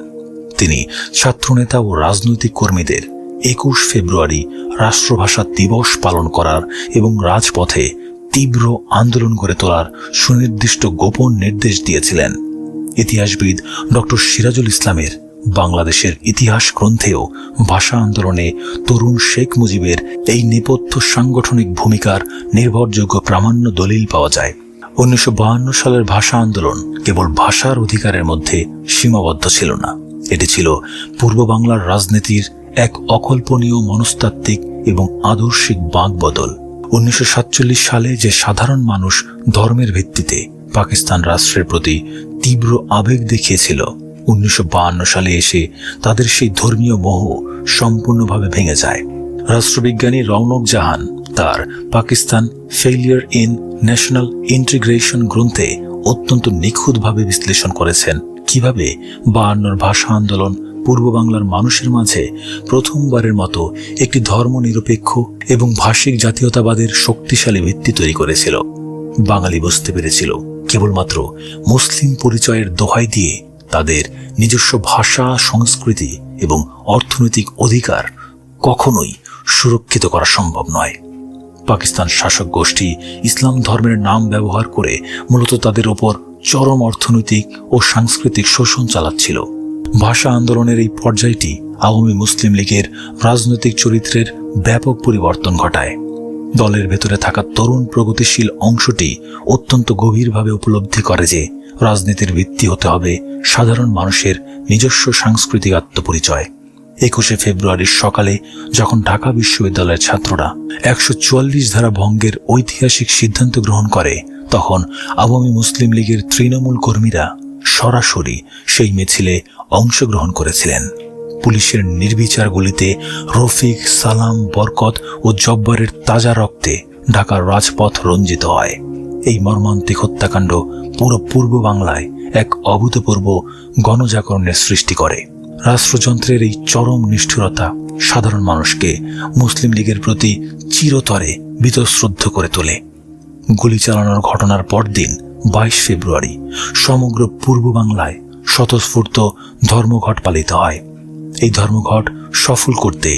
Speaker 1: তিনি ছাত্রনেতা ও রাজনৈতিক কর্মীদের 21 ফেব্রুয়ারি রাষ্ট্রভাষা দিবস পালন করার এবং রাজপথে তীব্র আন্দোলন গড়ে তোলার সুনির্দিষ্ট গোপন নির্দেশ দিয়েছিলেন। ইতিহাসবিদ ডক্টর সিরাজুল ইসলামের বাংলাদেশের ইতিহাস গ্রন্থেও ভাষা আন্দোলনে তরুণ শেখ মুজিবের এই নেপথ্য সাংগঠনিক ভূমিকার নির্ভরযোগ্য প্রামাণ্য দলিল পাওয়া যায়। 1952 সালের ভাষা আন্দোলন কেবল ভাষার অধিকারের মধ্যে সীমাবদ্ধ ছিল না, এটি ছিল পূর্ব বাংলার রাজনীতির এক অকল্পনীয় মনস্তাত্ত্বিক এবং আদর্শিক বাঁকবদল। 1947 সালে যে সাধারণ মানুষ ধর্মের ভিত্তিতে পাকিস্তান রাষ্ট্রের প্রতি তীব্র আবেগ দেখিয়েছিল, 1952 সালে এসে তাদের সেই ধর্মীয় মোহ সম্পূর্ণভাবে ভেঙে যায়। রাষ্ট্রবিজ্ঞানী রওনক জাহান তার Pakistan failure in national integration গ্রন্থে অত্যন্ত নিখুঁতভাবে বিশ্লেষণ করেছেন কিভাবে 52 ভাষা আন্দোলন পূর্ব বাংলার মানুষের মাঝে প্রথমবারের মতো একটি ধর্মনিরপেক্ষ এবং ভাষিক জাতীয়তাবাদের শক্তিশালী ভিত্তি তৈরি করেছিল। বাঙালি বুঝতে পেরেছিল কেবলমাত্র মুসলিম পরিচয়ের দোহাই দিয়ে তাদের নিজস্ব ভাষা, সংস্কৃতি এবং অর্থনৈতিক অধিকার কখনোই সুরক্ষিত করা সম্ভব নয়। পাকিস্তান শাসক গোষ্ঠী ইসলাম ধর্মের নাম ব্যবহার করে মূলত তাদের ওপর চরম অর্থনৈতিক ও সাংস্কৃতিক শোষণ চালাচ্ছিল। ভাষা আন্দোলনের এই পর্যায়টি আওয়ামী মুসলিম লীগের রাজনৈতিক চরিত্রের ব্যাপক পরিবর্তন ঘটায়। দলের ভেতরে থাকা তরুণ প্রগতিশীল অংশটি অত্যন্ত গভীরভাবে উপলব্ধি করে যে রাজনীতির ভিত্তি হতে হবে সাধারণ মানুষের নিজস্ব সাংস্কৃতিক আত্মপরিচয়। 21 ফেব্রুয়ারির সকালে যখন ঢাকা বিশ্ববিদ্যালয়ের ছাত্ররা 144 ধারা ভঙ্গের ঐতিহাসিক সিদ্ধান্ত গ্রহণ করে, তখন আওয়ামী মুসলিম লীগের তৃণমূল কর্মীরা সরাসরি সেই মিছিলে অংশগ্রহণ করেছিলেন। পুলিশের নির্বিচার গুলিতে রফিক, সালাম, বরকত ও জব্বারের তাজা রক্তে ঢাকার রাজপথ রঞ্জিত হয়। এই মর্মান্তিক হত্যাকাণ্ড পুরো পূর্ব বাংলায় এক অভূতপূর্ব গণজাগরণের সৃষ্টি করে। রাষ্ট্রযন্ত্রের এই চরম নিষ্ঠুরতা সাধারণ মানুষকে মুসলিম লীগের প্রতি চিরতরে বীতশ্রদ্ধ করে তোলে। গুলি চালানোর ঘটনার পরদিন 22 ফেব্রুয়ারি সমগ্র পূর্ব বাংলায় স্বতঃস্ফূর্ত ধর্মঘট পালিত হয়। এই ধর্মঘট সফল করতে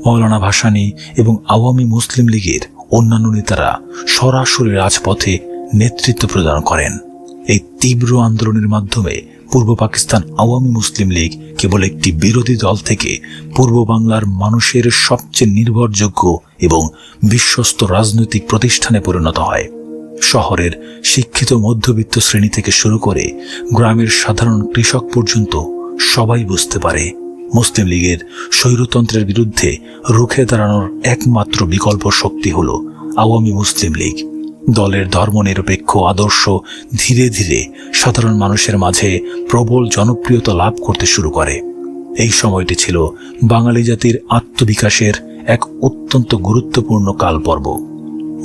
Speaker 1: মাওলানা ভাসানী এবং আওয়ামী মুসলিম লীগের অন্যান্য নেতারা সরাসরি রাজপথে নেতৃত্ব প্রদান করেন। এই তীব্র আন্দোলনের মাধ্যমে পূর্ব পাকিস্তান আওয়ামী মুসলিম লীগ কেবল একটি বিরোধী দল থেকে পূর্ব বাংলার মানুষের সবচেয়ে নির্ভরযোগ্য এবং বিশ্বস্ত রাজনৈতিক প্রতিষ্ঠানে পরিণত হয়। শহরের শিক্ষিত মধ্যবিত্ত শ্রেণী থেকে শুরু করে গ্রামের সাধারণ কৃষক পর্যন্ত সবাই বুঝতে পারে মুসলিম লীগের স্বৈরতন্ত্রের বিরুদ্ধে রুখে দাঁড়ানোর একমাত্র বিকল্প শক্তি হল আওয়ামী মুসলিম লীগ। দলের ধর্মনিরপেক্ষ আদর্শ ধীরে ধীরে সাধারণ মানুষের মাঝে প্রবল জনপ্রিয়তা লাভ করতে শুরু করে। এই সময়টি ছিল বাঙালি জাতির আত্মবিকাশের এক অত্যন্ত গুরুত্বপূর্ণ কালপর্ব।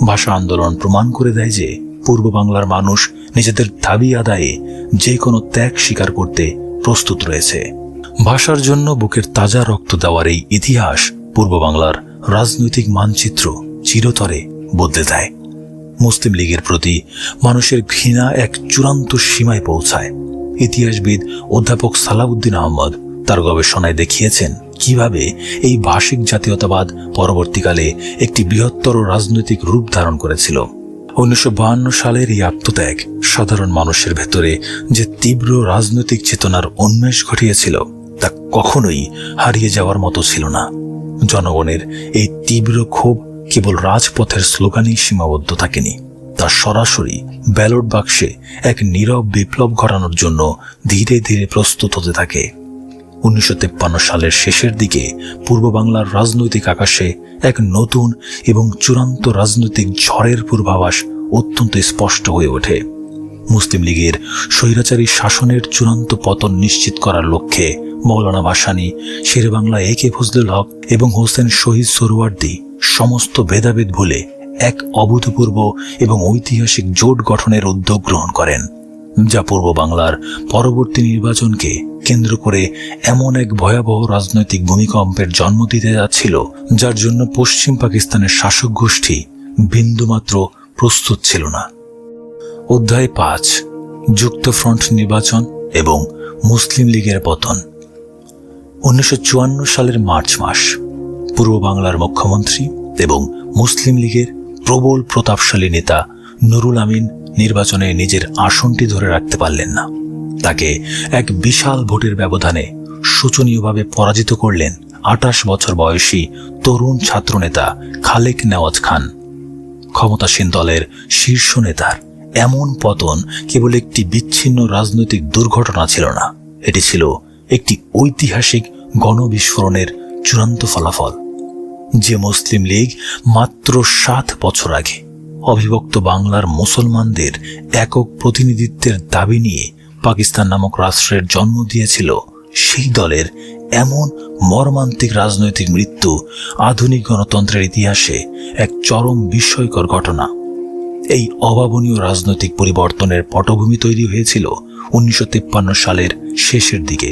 Speaker 1: ভাষা আন্দোলন প্রমাণ করে দেয় যে পূর্ব বাংলার মানুষ নিজেদের দাবি আদায়ে যে কোনো ত্যাগ স্বীকার করতে প্রস্তুত রয়েছে। ভাষার জন্য বুকের তাজা রক্ত দেওয়ার এই ইতিহাস পূর্ব বাংলার রাজনৈতিক মানচিত্র চিরতরে বদলে দেয়। মুসলিম লীগের প্রতি মানুষের ঘৃণা এক চূড়ান্ত সীমায় পৌঁছায়। ইতিহাসবিদ অধ্যাপক সালাউদ্দিন আহমদ তার গবেষণায় দেখিয়েছেন কিভাবে এই ভাষিক জাতীয়তাবাদ পরবর্তীকালে একটি বৃহত্তর রাজনৈতিক রূপ ধারণ করেছিল। 1952 সালের এই আত্মত্যাগ সাধারণ মানুষের ভেতরে যে তীব্র রাজনৈতিক চেতনার উন্মেষ ঘটিয়েছিল তা কখনোই হারিয়ে যাওয়ার মতো ছিল না। জনগণের এই তীব্র ক্ষোভ কেবল রাজপথের স্লোগানেই সীমাবদ্ধ থাকেনি, তা সরাসরি ব্যালট বাক্সে এক নীরব বিপ্লব ঘটানোর জন্য ধীরে ধীরে প্রস্তুত হতে থাকে। 1953 সালের শেষের দিকে পূর্ব বাংলার রাজনৈতিক আকাশে এক নতুন এবং চূড়ান্ত রাজনৈতিক ঝড়ের পূর্বাভাস অত্যন্ত স্পষ্ট হয়ে ওঠে। মুসলিম লীগের স্বৈরাচারী শাসনের চূড়ান্ত পতন নিশ্চিত করার লক্ষ্যে মৌলানা ভাসানী, শেরেবাংলা এ.কে ফজলুল হক এবং হোসেন শহীদ সোহরাওয়ার্দী সমস্ত ভেদাভেদ ভুলে এক অভূতপূর্ব এবং ঐতিহাসিক জোট গঠনের উদ্যোগ গ্রহণ করেন, যা পূর্ব বাংলার পরবর্তী নির্বাচনকে কেন্দ্র করে এমন এক ভয়াবহ রাজনৈতিক ভূমিকম্পের জন্ম দিতে যাচ্ছিল যার জন্য পশ্চিম পাকিস্তানের শাসক গোষ্ঠী বিন্দুমাত্র প্রস্তুত ছিল না। অধ্যায় 5, যুক্তফ্রন্ট নির্বাচন এবং মুসলিম লীগের পতন। 1954 সালের মার্চ মাস পূর্ব বাংলার মুখ্যমন্ত্রী এবং মুসলিম লীগের প্রবল প্রতাপশালী নেতা নুরুল আমিন নির্বাচনে নিজের আসনটি ধরে রাখতে পারলেন না। তাকে এক বিশাল ভোটের ব্যবধানে শোচনীয়ভাবে পরাজিত করলেন 28 বছর বয়সী তরুণ ছাত্রনেতা খালেক নেওয়াজ খান। ক্ষমতাসীন দলের শীর্ষ নেতার এমন পতন কেবল একটি বিচ্ছিন্ন রাজনৈতিক দুর্ঘটনা ছিল না, এটি ছিল একটি ঐতিহাসিক গণবিস্ফোরণের চূড়ান্ত ফলাফল। যে মুসলিম লীগ মাত্র 7 বছর আগে অবিভক্ত বাংলার মুসলমানদের একক প্রতিনিধিত্বের দাবি নিয়ে পাকিস্তান নামক রাষ্ট্রের জন্ম দিয়েছিল, সেই দলের এমন মর্মান্তিক রাজনৈতিক মৃত্যু আধুনিক গণতন্ত্রের ইতিহাসে এক চরম বিস্ময়কর ঘটনা। এই অভাবনীয় রাজনৈতিক পরিবর্তনের পটভূমি তৈরি হয়েছিল 1953 সালের শেষের দিকে।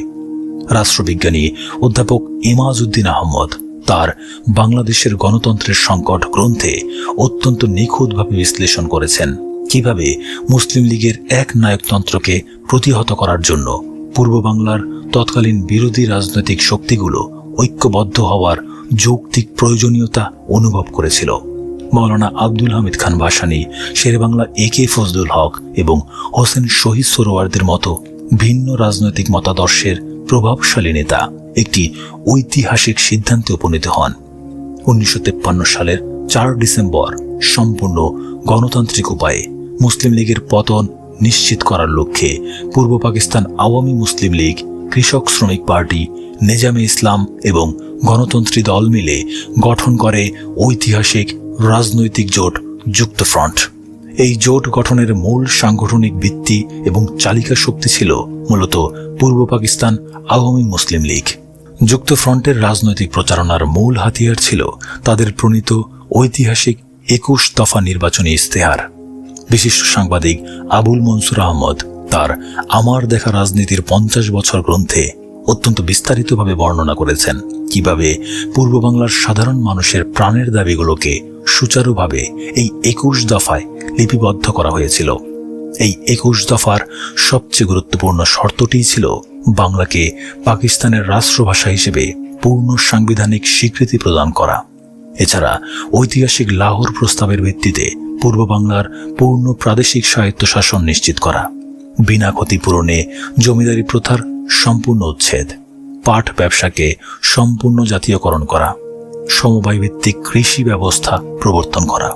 Speaker 1: রাষ্ট্রবিজ্ঞানী অধ্যাপক ইমাজউদ্দিন আহমদ তার বাংলাদেশের গণতন্ত্রের সংকট গ্রন্থে অত্যন্ত নিখুঁতভাবে বিশ্লেষণ করেছেন কিভাবে মুসলিম লীগের এক নায়কতন্ত্রকে প্রতিহত করার জন্য পূর্ব বাংলার তৎকালীন বিরোধী রাজনৈতিক শক্তিগুলো ঐক্যবদ্ধ হওয়ার যৌক্তিক প্রয়োজনীয়তা অনুভব করেছিল। মৌলানা আব্দুল হামিদ খান ভাসানী, শেরেবাংলা এ.কে ফজলুল হক এবং হোসেন শহীদ সোহরাওয়ার্দীর মতো ভিন্ন রাজনৈতিক মতাদর্শের প্রভাবশালী নেতা একটি ঐতিহাসিক সিদ্ধান্তে উপনীত হন। 1953 সালের 4 ডিসেম্বর সম্পূর্ণ গণতান্ত্রিক উপায়ে মুসলিম লীগের পতন নিশ্চিত করার লক্ষ্যে পূর্ব পাকিস্তান আওয়ামী মুসলিম লীগ, কৃষক শ্রমিক পার্টি, নিজামে ইসলাম এবং গণতন্ত্রী দল মিলে গঠন করে ঐতিহাসিক রাজনৈতিক জোট যুক্তফ্রন্ট। এই জোট গঠনের মূল সাংগঠনিক ভিত্তি এবং চালিকা শক্তি ছিল মূলত পূর্ব পাকিস্তান আওয়ামী মুসলিম লীগ। যুক্তফ্রন্টের রাজনৈতিক প্রচারণার মূল হাতিয়ার ছিল তাদের প্রণীত ঐতিহাসিক 21 দফা নির্বাচনী ইশতেহার। বিশিষ্ট সাংবাদিক আবুল মনসুর আহমদ তার আমার দেখা রাজনীতির 50 বছর গ্রন্থে অত্যন্ত বিস্তারিতভাবে বর্ণনা করেছেন কিভাবে পূর্ব বাংলার সাধারণ মানুষের প্রাণের দাবিগুলোকে সুচারুভাবে এই 21 দফায় লিপিবদ্ধ করা হয়েছিল। এই 21 দফার সবচেয়ে গুরুত্বপূর্ণ শর্তটি ছিল বাংলাকে পাকিস্তানের রাষ্ট্রভাষা হিসেবে পূর্ণ সাংবিধানিক স্বীকৃতি প্রদান করা। এছাড়া ঐতিহাসিক লাহোর প্রস্তাবের ভিত্তিতে পূর্ব বাংলার পূর্ণ প্রাদেশিক স্বায়ত্তশাসন নিশ্চিত করা, বিনা ক্ষতিপূরণে জমিদারি প্রথার সম্পূর্ণ উচ্ছেদ, পাট ব্যবসাকে সম্পূর্ণ জাতীয়করণ করা, সমবায় ভিত্তিক কৃষি ব্যবস্থা প্রবর্তন করা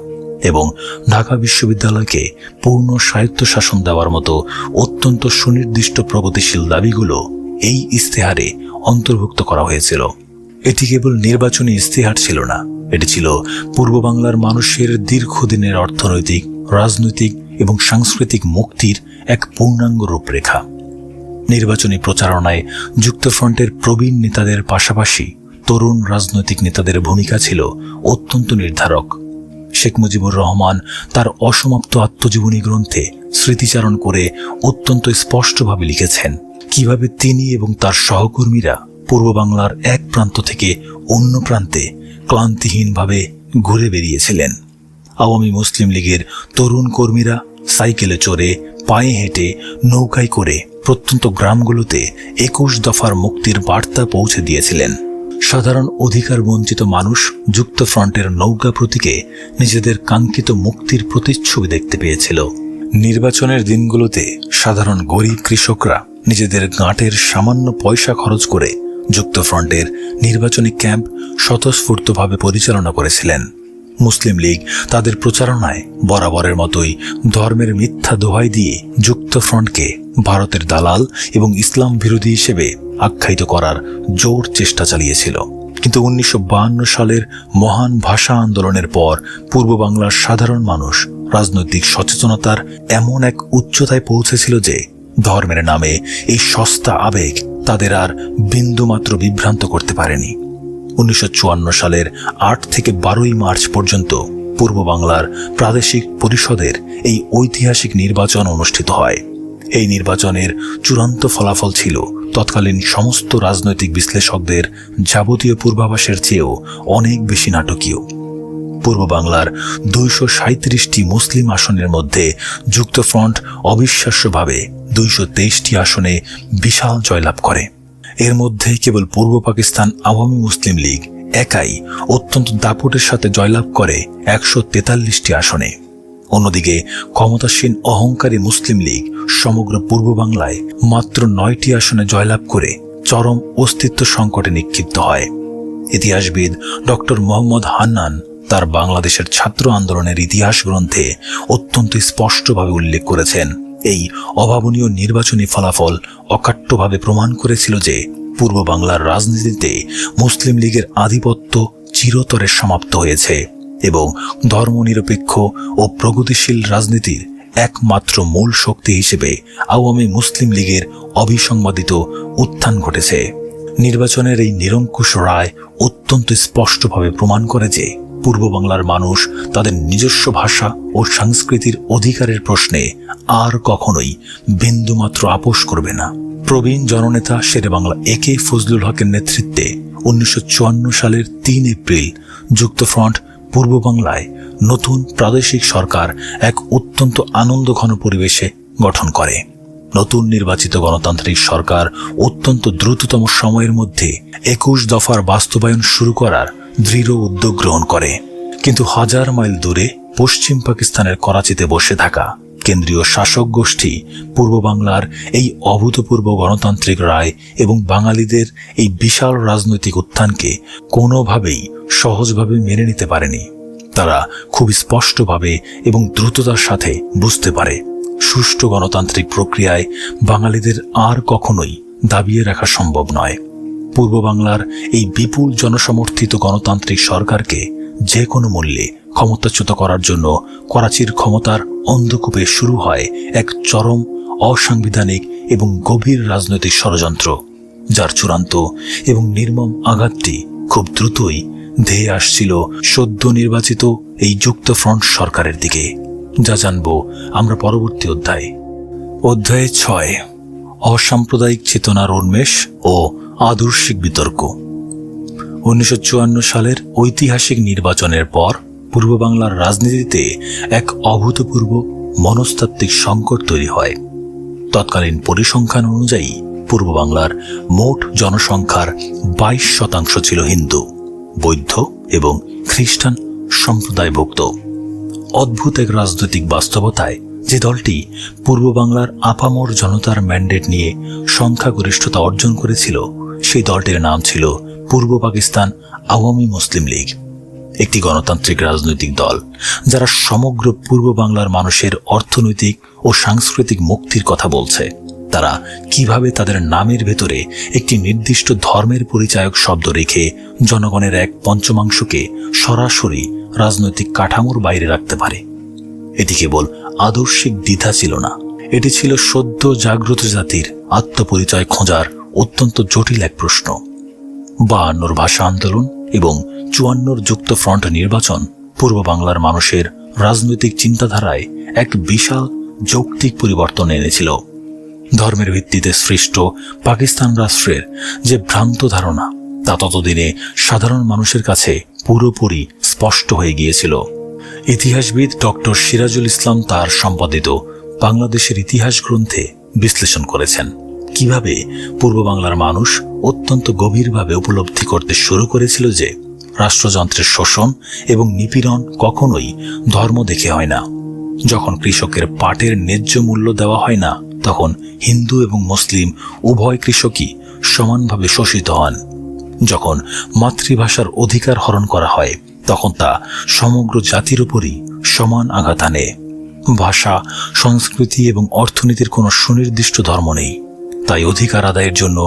Speaker 1: এবং ঢাকা বিশ্ববিদ্যালয়কে পূর্ণ স্বায়ত্তশাসন দেওয়ার মতো অত্যন্ত সুনির্দিষ্ট প্রগতিশীল দাবিগুলো এই ইশতেহারে অন্তর্ভুক্ত করা হয়েছিল। এটি কেবল নির্বাচনী ইশতেহার ছিল না, এটি ছিল পূর্ব বাংলার মানুষের দীর্ঘদিনের অর্থনৈতিক, রাজনৈতিক এবং সাংস্কৃতিক মুক্তির এক পূর্ণাঙ্গ রূপরেখা। নির্বাচনী প্রচারণায় যুক্তফ্রন্টের প্রবীণ নেতাদের পাশাপাশি তরুণ রাজনৈতিক নেতাদের ভূমিকা ছিল অত্যন্ত নির্ধারক। শেখ মুজিবুর রহমান তার অসমাপ্ত আত্মজীবনী গ্রন্থে স্মৃতিচারণ করে অত্যন্ত স্পষ্টভাবে লিখেছেন কিভাবে তিনি এবং তার সহকর্মীরা পূর্ব বাংলার এক প্রান্ত থেকে অন্য প্রান্তে ক্লান্তিহীনভাবে ঘুরে বেরিয়েছিলেন। আওয়ামী মুসলিম লীগের তরুণ কর্মীরা সাইকেলে চড়ে, পায়ে হেঁটে, নৌকায় করে প্রত্যন্ত গ্রামগুলোতে 21 দফার মুক্তির বার্তা পৌঁছে দিয়েছিলেন। সাধারণ অধিকার বঞ্চিত মানুষ যুক্তফ্রন্টের নৌকা প্রতীকে নিজেদের কাঙ্ক্ষিত মুক্তির প্রতিচ্ছবি দেখতে পেয়েছিল। নির্বাচনের দিনগুলোতে সাধারণ গরিব কৃষকরা নিজেদের গাঁটের সামান্য পয়সা খরচ করে যুক্তফ্রন্টের নির্বাচনী ক্যাম্প স্বতঃস্ফূর্তভাবে পরিচালনা করেছিলেন। মুসলিম লীগ তাদের প্রচারণায় বরাবরের মতোই ধর্মের মিথ্যা দোহাই দিয়ে যুক্তফ্রন্টকে ভারতের দালাল এবং ইসলাম বিরোধী হিসেবে আখ্যায়িত করার জোর চেষ্টা চালিয়েছিল। কিন্তু 1952 সালের মহান ভাষা আন্দোলনের পর পূর্ব বাংলার সাধারণ মানুষ রাজনৈতিক সচেতনতার এমন এক উচ্চতায় পৌঁছেছিল যে ধর্মের নামে এই সস্তা আবেগ তাদের আর বিন্দুমাত্র বিভ্রান্ত করতে পারেনি। 1954 সালের 8 থেকে 12 মার্চ পর্যন্ত পূর্ব বাংলার প্রাদেশিক পরিষদের এই ঐতিহাসিক নির্বাচন অনুষ্ঠিত হয়। এই নির্বাচনের চূড়ান্ত ফলাফল ছিল তৎকালীন সমস্ত রাজনৈতিক বিশ্লেষকদের যাবতীয় পূর্বাভাসের চেয়েও অনেক বেশি নাটকীয়। পূর্ব বাংলার 237টি মুসলিম আসনের মধ্যে যুক্তফ্রন্ট অবিশ্বাস্যভাবে 223টি আসনে বিশাল জয়লাভ করে। এর মধ্যে কেবল পূর্ব পাকিস্তান আওয়ামী মুসলিম লীগ একাই অত্যন্ত দাপটের সাথে জয়লাভ করে 143টি আসনে। অন্যদিকে ক্ষমতাসীন অহংকারী মুসলিম লীগ সমগ্র পূর্ব বাংলায় মাত্র 9টি আসনে জয়লাভ করে চরম অস্তিত্ব সংকটে নিক্ষিপ্ত হয়। ইতিহাসবিদ ডক্টর মোহাম্মদ হান্নান তার বাংলাদেশের ছাত্র আন্দোলনের ইতিহাস গ্রন্থে অত্যন্ত স্পষ্টভাবে উল্লেখ করেছেন, এই অভাবনীয় নির্বাচনী ফলাফল অকাট্যভাবে প্রমাণ করেছিল যে পূর্ব বাংলার রাজনীতিতে মুসলিম লীগের আধিপত্য চিরতরে সমাপ্ত হয়েছে এবং ধর্মনিরপেক্ষ ও প্রগতিশীল রাজনীতির একমাত্র মূল শক্তি হিসেবে আওয়ামী মুসলিম লীগের অবিসংবাদিত উত্থান ঘটেছে। নির্বাচনের এই নিরঙ্কুশ রায় অত্যন্ত স্পষ্টভাবে প্রমাণ করে যে পূর্ব বাংলার মানুষ তাদের নিজস্ব ভাষা ও সংস্কৃতির অধিকারের প্রশ্নে আর কখনোই বিন্দুমাত্র আপোষ করবে না। প্রবীণ জননেতা শেরেবাংলা একে ফজলুল হকের নেতৃত্বে 1954 সালের 3 এপ্রিল যুক্তফ্রন্ট পূর্ব বাংলায় নতুন প্রাদেশিক সরকার এক অত্যন্ত আনন্দঘন পরিবেশে গঠন করে। নতুন নির্বাচিত গণতান্ত্রিক সরকার অত্যন্ত দ্রুততম সময়ের মধ্যে 21 দফার বাস্তবায়ন শুরু করার দৃঢ় উদ্যোগ গ্রহণ করে। কিন্তু হাজার মাইল দূরে পশ্চিম পাকিস্তানের করাচিতে বসে থাকা কেন্দ্রীয় শাসক গোষ্ঠী পূর্ব বাংলার এই অভূতপূর্ব গণতান্ত্রিক রায় এবং বাঙালিদের এই বিশাল রাজনৈতিক উত্থানকে কোনোভাবেই সহজভাবে মেনে নিতে পারেনি। তারা খুব স্পষ্টভাবে এবং দ্রুততার সাথে বুঝতে পারে সুষ্ঠু গণতান্ত্রিক প্রক্রিয়ায় বাঙালিদের আর কখনোই দাবিয়ে রাখা সম্ভব নয়। পূর্ব বাংলার এই বিপুল জনসমর্থিত গণতান্ত্রিক সরকারকে যে কোনো মূল্যে ক্ষমতাচ্যুত করার জন্য করাচির ক্ষমতার অন্ধকূপে শুরু হয় এক চরম অসাংবিধানিক এবং গভীর রাজনৈতিক ষড়যন্ত্র, যার চূড়ান্ত এবং নির্মম আঘাতটি খুব দ্রুতই ধেয়ে আসছিল সদ্য নির্বাচিত এই যুক্তফ্রন্ট সরকারের দিকে, যা জানব আমরা পরবর্তী অধ্যায়ে। অধ্যায় 6, অসাম্প্রদায়িক চেতনার উন্মেষ ও আদর্শিক বিতর্ক। 1954 সালের ঐতিহাসিক নির্বাচনের পর পূর্ব বাংলার রাজনীতিতে এক অভূতপূর্ব মনস্তাত্ত্বিক সংকট তৈরি হয়। তৎকালীন পরিসংখ্যান অনুযায়ী পূর্ব বাংলার মোট জনসংখ্যার 22% ছিল হিন্দু, বৌদ্ধ এবং খ্রিস্টান সম্প্রদায়ভুক্ত। অদ্ভুত এক রাজনৈতিক বাস্তবতায় যে দলটি পূর্ব বাংলার আপামর জনতার ম্যান্ডেট নিয়ে সংখ্যাগরিষ্ঠতা অর্জন করেছিল, সেই দলটির নাম ছিল পূর্ব পাকিস্তান আওয়ামী মুসলিম লীগ, একটি গণতান্ত্রিক রাজনৈতিক দল যারা সমগ্র পূর্ব বাংলার মানুষের অর্থনৈতিক ও সাংস্কৃতিক মুক্তির কথা বলছে। তারা কিভাবে তাদের নামের ভেতরে একটি নির্দিষ্ট ধর্মের পরিচায়ক শব্দ রেখে জনগণের এক পঞ্চমাংশকে সরাসরি রাজনৈতিক কাঠামোর বাইরে রাখতে পারে? এটি কেবল আদর্শিক দ্বিধা ছিল না, এটি ছিল সদ্য জাগ্রত জাতির আত্মপরিচয় খোঁজার অত্যন্ত জটিল এক প্রশ্ন। 52 ভাষা আন্দোলন এবং 54 যুক্তফ্রন্ট নির্বাচন পূর্ব বাংলার মানুষের রাজনৈতিক চিন্তাধারায় এক বিশাল যৌক্তিক পরিবর্তন এনেছিল। ধর্মের ভিত্তিতে সৃষ্ট পাকিস্তান রাষ্ট্রের যে ভ্রান্ত ধারণা, তা ততদিনে সাধারণ মানুষের কাছে পুরোপুরি স্পষ্ট হয়ে গিয়েছিল। ইতিহাসবিদ ডক্টর সিরাজুল ইসলাম তার সম্পাদিত বাংলাদেশের ইতিহাস গ্রন্থে বিশ্লেষণ করেছেন কিভাবে পূর্ব বাংলার মানুষ অত্যন্ত গভীরভাবে উপলব্ধি করতে শুরু করেছিল যে রাষ্ট্রযন্ত্রের শোষণ এবং নিপীড়ন কখনোই ধর্ম দেখে হয় না। যখন কৃষকের পাটের ন্যায্য মূল্য দেওয়া হয় না, তখন হিন্দু এবং মুসলিম উভয় কৃষকই সমানভাবে শোষিত হন। যখন মাতৃভাষার অধিকার হরণ করা হয়, তখন তা সমগ্র জাতির উপরই সমান আঘাত আনে। ভাষা, সংস্কৃতি এবং অর্থনীতির কোনো সুনির্দিষ্ট ধর্ম নেই। তাই অধিকার আদায়ের জন্য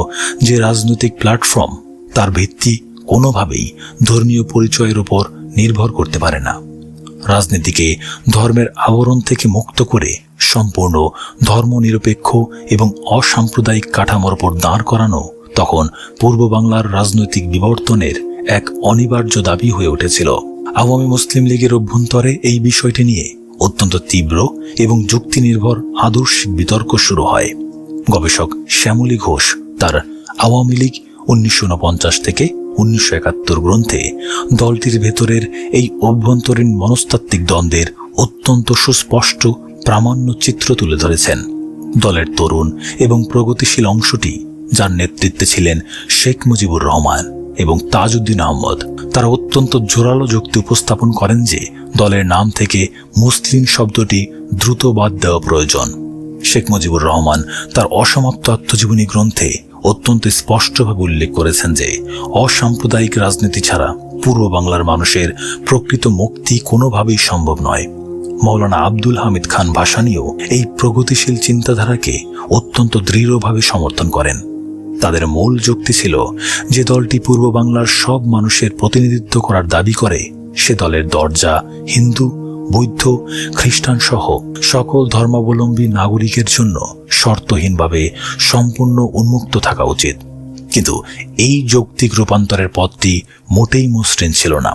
Speaker 1: যে রাজনৈতিক প্ল্যাটফর্ম, তার ভিত্তি কোনোভাবেই ধর্মীয় পরিচয়ের উপর নির্ভর করতে পারে না। রাজনীতিকে ধর্মের আবরণ থেকে মুক্ত করে সম্পূর্ণ ধর্মনিরপেক্ষ এবং অসাম্প্রদায়িক কাঠামোর উপর দাঁড় করানো তখন পূর্ব বাংলার রাজনৈতিক বিবর্তনের এক অনিবার্য দাবি হয়ে উঠেছিল। আওয়ামী মুসলিম লীগের অভ্যন্তরে এই বিষয়টি নিয়ে অত্যন্ত তীব্র এবং যুক্তি নির্ভর আদর্শিক বিতর্ক শুরু হয়। গবেষক শ্যামলী ঘোষ তার আওয়ামী লীগ 1949 থেকে 1971 গ্রন্থে দলটির ভেতরের এই অভ্যন্তরীণ মনস্তাত্ত্বিক দ্বন্দ্বের অত্যন্ত সুস্পষ্ট প্রামাণ্য চিত্র তুলে ধরেছেন। দলের তরুণ এবং প্রগতিশীল অংশটি, যার নেতৃত্বে ছিলেন শেখ মুজিবুর রহমান এবং তাজউদ্দিন আহমদ, তারা অত্যন্ত জোরালো যুক্তি উপস্থাপন করেন যে দলের নাম থেকে মুসলিম শব্দটি দ্রুত বাদ দেওয়া প্রয়োজন। শেখ মুজিবুর রহমান তার অসমাপ্ত আত্মজীবনী গ্রন্থে অত্যন্ত স্পষ্টভাবে উল্লেখ করেছেন যে অসাম্প্রদায়িক রাজনীতি ছাড়া পূর্ব বাংলার মানুষের প্রকৃত মুক্তি কোনোভাবেই সম্ভব নয়। মৌলানা আব্দুল হামিদ খান ভাসানীও এই প্রগতিশীল চিন্তাধারাকে অত্যন্ত দৃঢ়ভাবে সমর্থন করেন। তাদের মূল যুক্তি ছিল যে দলটি পূর্ব বাংলার সব মানুষের প্রতিনিধিত্ব করার দাবি করে, সে দলের দরজা হিন্দু, বৌদ্ধ, খ্রিস্টান সহ সকল ধর্মাবলম্বী নাগরিকের জন্য শর্তহীনভাবে সম্পূর্ণ উন্মুক্ত থাকা উচিত। কিন্তু এই যৌক্তিক রূপান্তরের পথটি মোটেই মসৃণ ছিল না।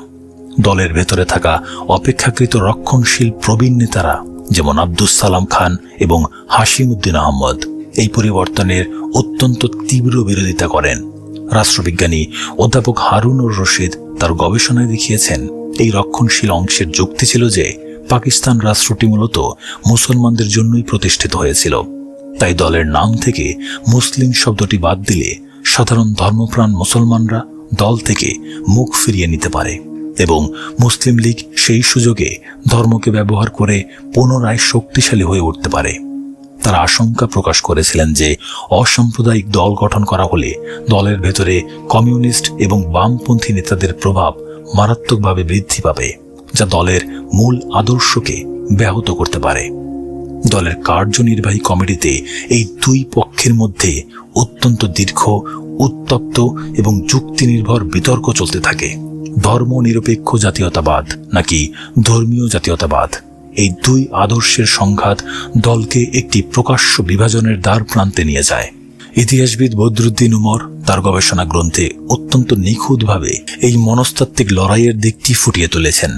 Speaker 1: দলের ভেতরে থাকা অপেক্ষাকৃত রক্ষণশীল প্রবীণ নেতারা যেমন আব্দুস সালাম খান এবং হাশিম উদ্দিন আহমদ এই পরিবর্তনের অত্যন্ত তীব্র বিরোধিতা করেন। রাষ্ট্রবিজ্ঞানী অধ্যাপক হারুনুর রশিদ তার গবেষণায় দেখিয়েছেন, এই রক্ষণশীল অংশের যুক্তি ছিল যে পাকিস্তান রাষ্ট্রটি মূলত মুসলমানদের জন্যই প্রতিষ্ঠিত হয়েছিল। তাই দলের নাম থেকে মুসলিম শব্দটি বাদ দিলে সাধারণ ধর্মপ্রাণ মুসলমানরা দল থেকে মুখ ফিরিয়ে নিতে পারে এবং মুসলিম লীগ সেই সুযোগে ধর্মকে ব্যবহার করে পুনরায় শক্তিশালী হয়ে উঠতে পারে। তারা আশঙ্কা প্রকাশ করেছিলেন যে অসাম্প্রদায়িক দল গঠন করা হলে দলের ভেতরে কমিউনিস্ট এবং বামপন্থী নেতাদের প্রভাব মারাত্মকভাবে বৃদ্ধি পাবে, যা দলের মূল আদর্শকে ব্যাহত করতে পারে। দলের কার্যনির্বাহী কমিটিতে এই দুই পক্ষের মধ্যে অত্যন্ত দীর্ঘ, উত্তপ্ত এবং যুক্তি নির্ভর বিতর্ক চলতে থাকে। ধর্মনিরপেক্ষ জাতীয়তাবাদ নাকি ধর্মীয় জাতীয়তাবাদ, এই দুই আদর্শের সংঘাত দলকে একটি প্রকাশ্য বিভাজনের দ্বার প্রান্তে নিয়ে যায়। ইতিহাসবিদ বদরুদ্দিন উমর তার গবেষণা গ্রন্থে অত্যন্ত নিখুঁতভাবে এই মনস্তাত্ত্বিক লড়াইয়ের দিকটি ফুটিয়ে তুলেছেন।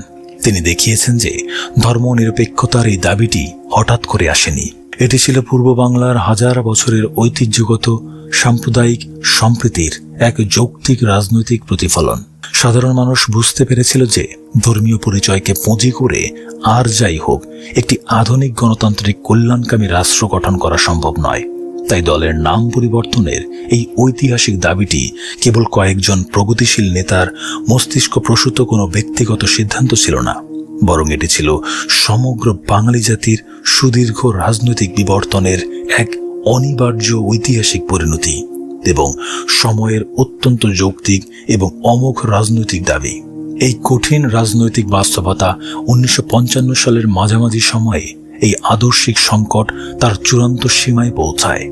Speaker 1: তিনি দেখিয়েছেন যে ধর্মনিরপেক্ষতার এই দাবিটি হঠাৎ করে আসেনি। এটি ছিল পূর্ব বাংলার হাজার বছরের ঐতিহ্যগত সাম্প্রদায়িক সম্প্রীতির এক যৌক্তিক রাজনৈতিক প্রতিফলন। সাধারণ মানুষ বুঝতে পেরেছিল যে ধর্মীয় পরিচয়কে পুঁজি করে আর যাই হোক একটি আধুনিক গণতান্ত্রিক কল্যাণকামী রাষ্ট্র গঠন করা সম্ভব নয়। তাই দলের নাম পরিবর্তনের এই ঐতিহাসিক দাবিটি কেবল কয়েকজন প্রগতিশীল নেতার মস্তিষ্ক প্রসূত কোনো ব্যক্তিগত সিদ্ধান্ত ছিল না, বরং এটি ছিল সমগ্র বাঙালি জাতির সুদীর্ঘ রাজনৈতিক বিবর্তনের এক অনিবার্য ঐতিহাসিক পরিণতি এবং সময়ের অত্যন্ত যৌক্তিক এবং অমোঘ রাজনৈতিক দাবি। এই কঠিন রাজনৈতিক বাস্তবতা 1955 সালের মাঝামাঝি সময়ে এই আদর্শিক সংকট তার চূড়ান্ত সীমায় পৌঁছায়।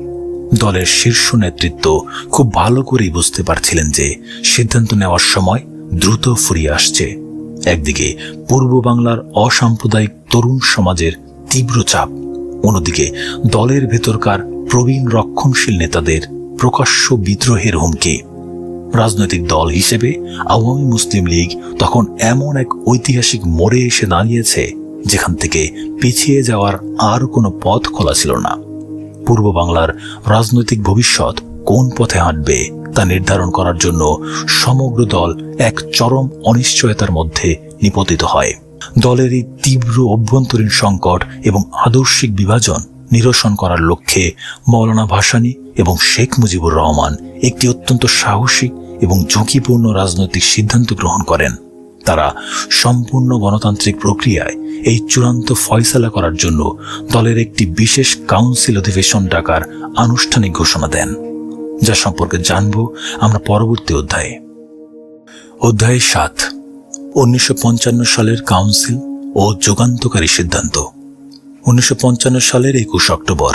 Speaker 1: দলের শীর্ষ নেতৃত্ব খুব ভালো করেই বুঝতে পারছিলেন যে সিদ্ধান্ত নেওয়ার সময় দ্রুত ফুরিয়ে আসছে। একদিকে পূর্ব বাংলার অসাম্প্রদায়িক তরুণ সমাজের তীব্র চাপ, অন্যদিকে দলের ভেতরকার প্রবীণ রক্ষণশীল নেতাদের প্রকাশ্য বিদ্রোহের হুমকি। রাজনৈতিক দল হিসেবে আওয়ামী মুসলিম লীগ তখন এমন এক ঐতিহাসিক মোড়ে এসে দাঁড়িয়েছে যেখান থেকে পিছিয়ে যাওয়ার আর কোনো পথ খোলা ছিল না। পূর্ব বাংলার রাজনৈতিক ভবিষ্যৎ কোন পথে হাঁটবে তা নির্ধারণ করার জন্য সমগ্র দল এক চরম অনিশ্চয়তার মধ্যে নিপতিত হয়। দলের এই তীব্র অভ্যন্তরীণ সংকট এবং আদর্শিক বিভাজন নিরসন করার লক্ষ্যে মৌলানা ভাসানী এবং শেখ মুজিবুর রহমান একটি অত্যন্ত সাহসী এবং ঝুঁকিপূর্ণ রাজনৈতিক সিদ্ধান্ত গ্রহণ করেন। তারা সম্পূর্ণ গণতান্ত্রিক প্রক্রিয়ায় এই চূড়ান্ত ফয়সালা করার জন্য দলের একটি বিশেষ কাউন্সিল অধিবেশন ডাকার আনুষ্ঠানিক ঘোষণা দেন, যা সম্পর্কে জানব আমরা পরবর্তী অধ্যায়ে। অধ্যায় 7, 1955 সালের কাউন্সিল ও যুগান্তকারী সিদ্ধান্ত। 1955 সালের 21 অক্টোবর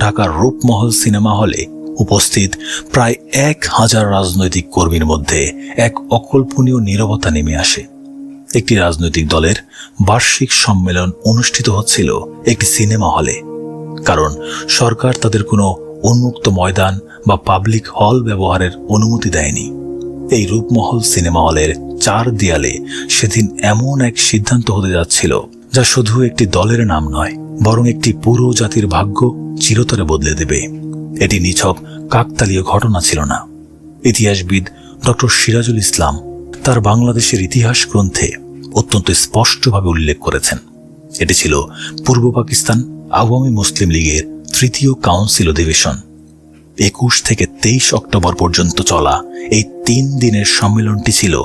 Speaker 1: ঢাকার রূপমহল সিনেমা হলে উপস্থিত প্রায় 1000 রাজনৈতিক কর্মীর মধ্যে এক অকল্পনীয় নীরবতা নেমে আসে। একটি রাজনৈতিক দলের বার্ষিক সম্মেলন অনুষ্ঠিত হচ্ছিল একটি সিনেমা হলে, কারণ সরকার তাদের কোনো উন্মুক্ত ময়দান বা পাবলিক হল ব্যবহারের অনুমতি দেয়নি। এই রূপমহল সিনেমা হলের 4 দেয়ালে সেদিন এমন এক সিদ্ধান্ত হতে যাচ্ছিল যা শুধু একটি দলের নাম নয়, বরং একটি পুরো জাতির ভাগ্য চিরতরে বদলে দেবে। এটি নিছক কাকতালীয় ঘটনা ছিল না। ইতিহাসবিদ ডক্টর সিরাজুল ইসলাম তার বাংলাদেশের ইতিহাস গ্রন্থে অত্যন্ত স্পষ্টভাবে উল্লেখ করেছেন, এটি ছিল পূর্ব পাকিস্তান আওয়ামী মুসলিম লীগের 3য় কাউন্সিল অধিবেশন। 21 থেকে 23 অক্টোবর পর্যন্ত চলা এই 3 দিনের সম্মেলনটি ছিল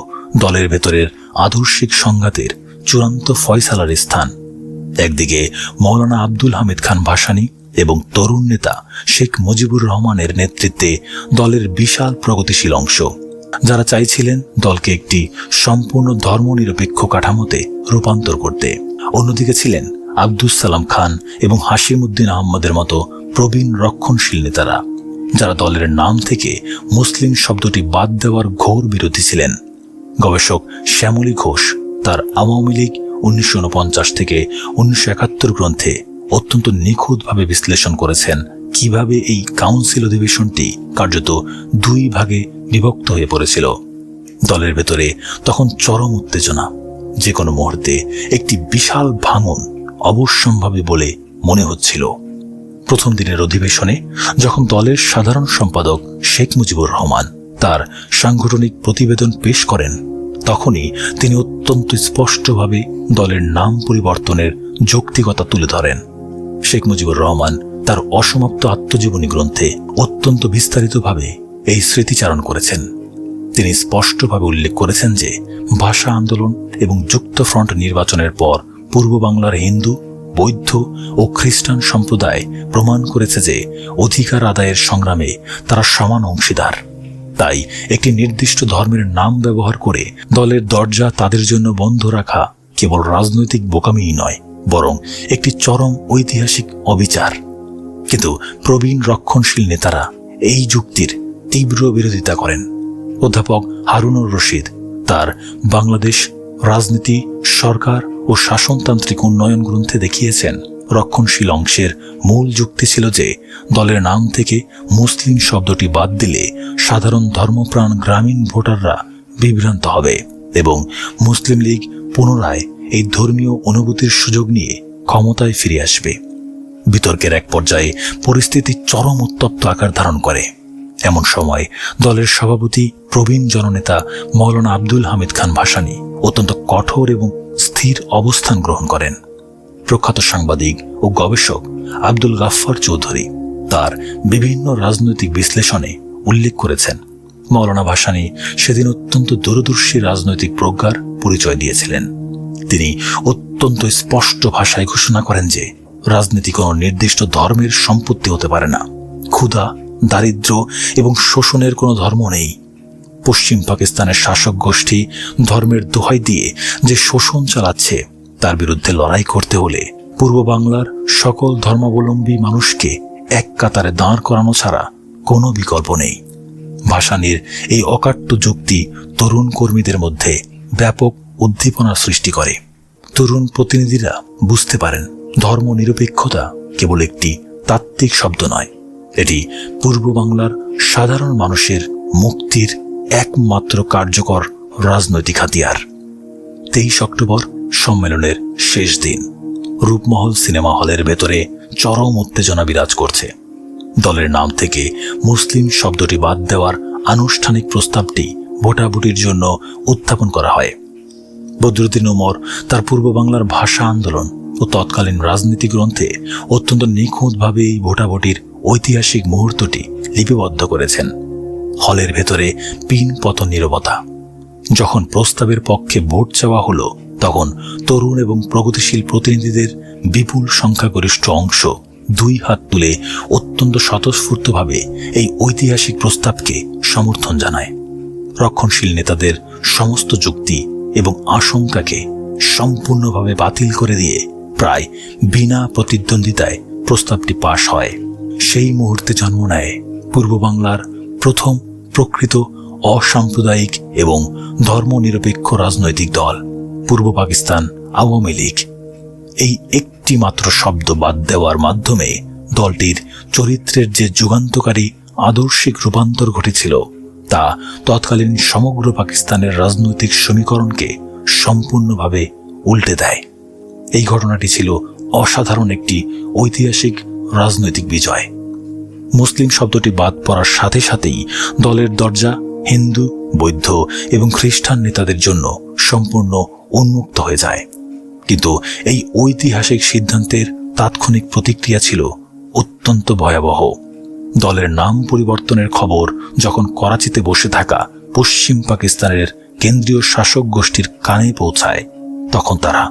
Speaker 1: দলের ভেতরের আদর্শিক সংঘাতের চূড়ান্ত ফয়সালার স্থান। একদিকে মৌলানা আব্দুল হামিদ খান ভাসানী এবং তরুণ নেতা শেখ মুজিবুর রহমানের নেতৃত্বে দলের বিশাল প্রগতিশীল অংশ, যারা চাইছিলেন দলকে একটি সম্পূর্ণ ধর্মনিরপেক্ষ কাঠামোতে রূপান্তর করতে। অন্যদিকে ছিলেন আব্দুস সালাম খান এবং হাশিমউদ্দিন আহমদের মতো প্রবীণ রক্ষণশীল নেতারা, যারা দলের নাম থেকে মুসলিম শব্দটি বাদ দেওয়ার ঘোর বিরোধী ছিলেন। গবেষক শ্যামলী ঘোষ তার আওয়ামী লীগ 1949 থেকে 1971 গ্রন্থে অত্যন্ত নিখুঁতভাবে বিশ্লেষণ করেছেন কিভাবে এই কাউন্সিল অধিবেশনটি কার্যত 2 ভাগে বিভক্ত হয়ে পড়েছিল। দলের ভেতরে তখন চরম উত্তেজনা, যে কোনো মুহূর্তে একটি বিশাল ভাঙন অবশ্যম্ভাবী বলে মনে হচ্ছিল। প্রথম দিনের অধিবেশনে যখন দলের সাধারণ সম্পাদক শেখ মুজিবুর রহমান তার সাংগঠনিক প্রতিবেদন পেশ করেন, তখনই তিনি অত্যন্ত স্পষ্টভাবে দলের নাম পরিবর্তনের যৌক্তিকতা তুলে ধরেন। শেখ মুজিবুর রহমান তার অসমাপ্ত আত্মজীবনী গ্রন্থে অত্যন্ত বিস্তারিতভাবে এই স্মৃতিচারণ করেছেন। তিনি স্পষ্টভাবে উল্লেখ করেছেন যে ভাষা আন্দোলন এবং যুক্ত ফ্রন্ট নির্বাচনের পর পূর্ব বাংলার হিন্দু, বৌদ্ধ ও খ্রিস্টান সম্প্রদায় প্রমাণ করেছে যে অধিকার আদায়ের সংগ্রামে তারা সমান অংশীদার। তাই একটি নির্দিষ্ট ধর্মের নাম ব্যবহার করে দলের দরজা তাদের জন্য বন্ধ রাখা কেবল রাজনৈতিক বোকামিই নয়, বরং একটি চরম ঐতিহাসিক অবিচার। কিন্তু প্রবীণ রক্ষণশীল নেতারা এই যুক্তির তীব্র বিরোধিতা করেন। অধ্যাপক হারুনুর রশিদ তার বাংলাদেশ রাজনীতি, সরকার ও শাসনতান্ত্রিক উন্নয়ন গ্রন্থে দেখিয়েছেন, রক্ষণশীল অংশের মূল যুক্তি ছিল যে দলের নাম থেকে মুসলিম শব্দটি বাদ দিলে সাধারণ ধর্মপ্রাণ গ্রামীণ ভোটাররা বিভ্রান্ত হবে এবং মুসলিম লীগ পুনরায় এই ধর্মীয় অনুভূতির সুযোগ নিয়ে ক্ষমতায় ফিরে আসবে। বিতর্কের এক পর্যায়ে পরিস্থিতি চরম উত্তপ্ত আকার ধারণ করে। এমন সময় দলের সভাপতি প্রবীণ জননেতা মৌলানা আব্দুল হামিদ খান ভাসানী অত্যন্ত কঠোর এবং স্থির অবস্থান গ্রহণ করেন। প্রখ্যাত সাংবাদিক ও গবেষক আব্দুল গাফফার চৌধুরী তার বিভিন্ন রাজনৈতিক বিশ্লেষণে উল্লেখ করেছেন, মৌলানা ভাসানী সেদিন অত্যন্ত দূরদর্শী রাজনৈতিক প্রজ্ঞার পরিচয় দিয়েছিলেন। তিনি অত্যন্ত স্পষ্ট ভাষায় ঘোষণা করেন যে রাজনীতি কোনো নির্দিষ্ট ধর্মের সম্পত্তি হতে পারে না। ক্ষুধা, দারিদ্র্য এবং শোষণের কোনো ধর্ম নেই। পশ্চিম পাকিস্তানের শাসক গোষ্ঠী ধর্মের দোহাই দিয়ে যে শোষণ চালাচ্ছে তার বিরুদ্ধে লড়াই করতে হলে পূর্ব বাংলার সকল ধর্মাবলম্বী মানুষকে এক কাতারে দাঁড় করানো ছাড়া কোনো বিকল্প নেই। ভাসানীর এই অকাট্য যুক্তি তরুণ কর্মীদের মধ্যে ব্যাপক উদ্দীপনার সৃষ্টি করে। তরুণ প্রতিনিধিরা বুঝতে পারেন ধর্ম নিরপেক্ষতা কেবল একটি তাত্ত্বিক শব্দ নয়, এটি পূর্ব বাংলার সাধারণ মানুষের মুক্তির একমাত্র কার্যকর রাজনৈতিক হাতিয়ার। 23 অক্টোবর সম্মেলনের শেষ দিন। রূপমহল সিনেমা হলের ভেতরে চরম উত্তেজনা বিরাজ করছে। দলের নাম থেকে মুসলিম শব্দটি বাদ দেওয়ার আনুষ্ঠানিক প্রস্তাবটি ভোটাভুটির জন্য উত্থাপন করা হয়। বদরুদ্দিন উমর তার পূর্ব বাংলার ভাষা আন্দোলন ও তৎকালীন রাজনীতি গ্রন্থে অত্যন্ত নিখুঁতভাবে এই ভোটাভুটির ঐতিহাসিক মুহূর্তটি লিপিবদ্ধ করেছেন। হলের ভেতরে পিনপত নীরবতা। যখন প্রস্তাবের পক্ষে ভোট চাওয়া হলো, তখন তরুণ এবং প্রগতিশীল প্রতিনিধিদের বিপুল সংখ্যাগরিষ্ঠ অংশ দুই হাত তুলে অত্যন্ত স্বতঃস্ফূর্তভাবে এই ঐতিহাসিক প্রস্তাবকে সমর্থন জানায়। রক্ষণশীল নেতাদের সমস্ত যুক্তি এবং আশঙ্কাকে সম্পূর্ণভাবে বাতিল করে দিয়ে প্রায় বিনা প্রতিদ্বন্দ্বিতায় প্রস্তাবটি পাশ হয়। সেই মুহূর্তে জন্ম নেয় পূর্ব বাংলার প্রথম প্রকৃত অসাম্প্রদায়িক এবং ধর্মনিরপেক্ষ রাজনৈতিক দল, পূর্ব পাকিস্তান আওয়ামী লীগ। এই একটি মাত্র শব্দ বাদ দেওয়ার মাধ্যমে দলটির চরিত্রের যে যুগান্তকারী আদর্শিক রূপান্তর ঘটেছিল, তা তৎকালীন সমগ্র পাকিস্তানের রাজনৈতিক সমীকরণকে সম্পূর্ণভাবে উল্টে দেয়। এই ঘটনাটি ছিল অসাধারণ একটি ঐতিহাসিক রাজনৈতিক বিজয়। মুসলিম শব্দটি বাদ পড়ার সাথে সাথেই দলের দরজা হিন্দু, বৌদ্ধ এবং খ্রিস্টান নেতাদের জন্য সম্পূর্ণ উন্মুক্ত হয়ে যায়। কিন্তু এই ঐতিহাসিক সিদ্ধান্তের তাৎক্ষণিক প্রতিক্রিয়া ছিল অত্যন্ত ভয়াবহ। দলের নাম পরিবর্তনের খবর যখন করাচিতে বসে থাকা পশ্চিম পাকিস্তানের কেন্দ্রীয় শাসক গোষ্ঠীর কানে পৌঁছায়, তখন তারা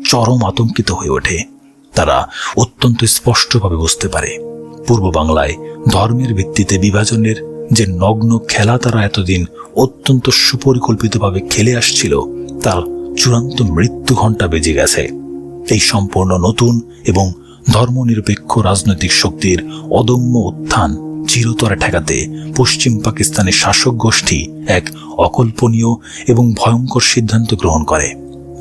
Speaker 1: চরম আতঙ্কিত হয়ে ওঠে। তারা অত্যন্ত স্পষ্টভাবে বুঝতে পারে পূর্ব বাংলায় ধর্মের ভিত্তিতে বিভাজনের যে নগ্ন খেলা তারা এতদিন অত্যন্ত সুপরিকল্পিতভাবে খেলে আসছিল, তার চূড়ান্ত মৃত্যু ঘণ্টা বেজে গেছে। এই সম্পূর্ণ নতুন এবং ধর্মনিরপেক্ষ রাজনৈতিক শক্তির অদম্য উত্থান চিরতরে ঠেকাতে পশ্চিম পাকিস্তানের শাসক গোষ্ঠী এক অকল্পনীয় এবং ভয়ঙ্কর সিদ্ধান্ত গ্রহণ করে,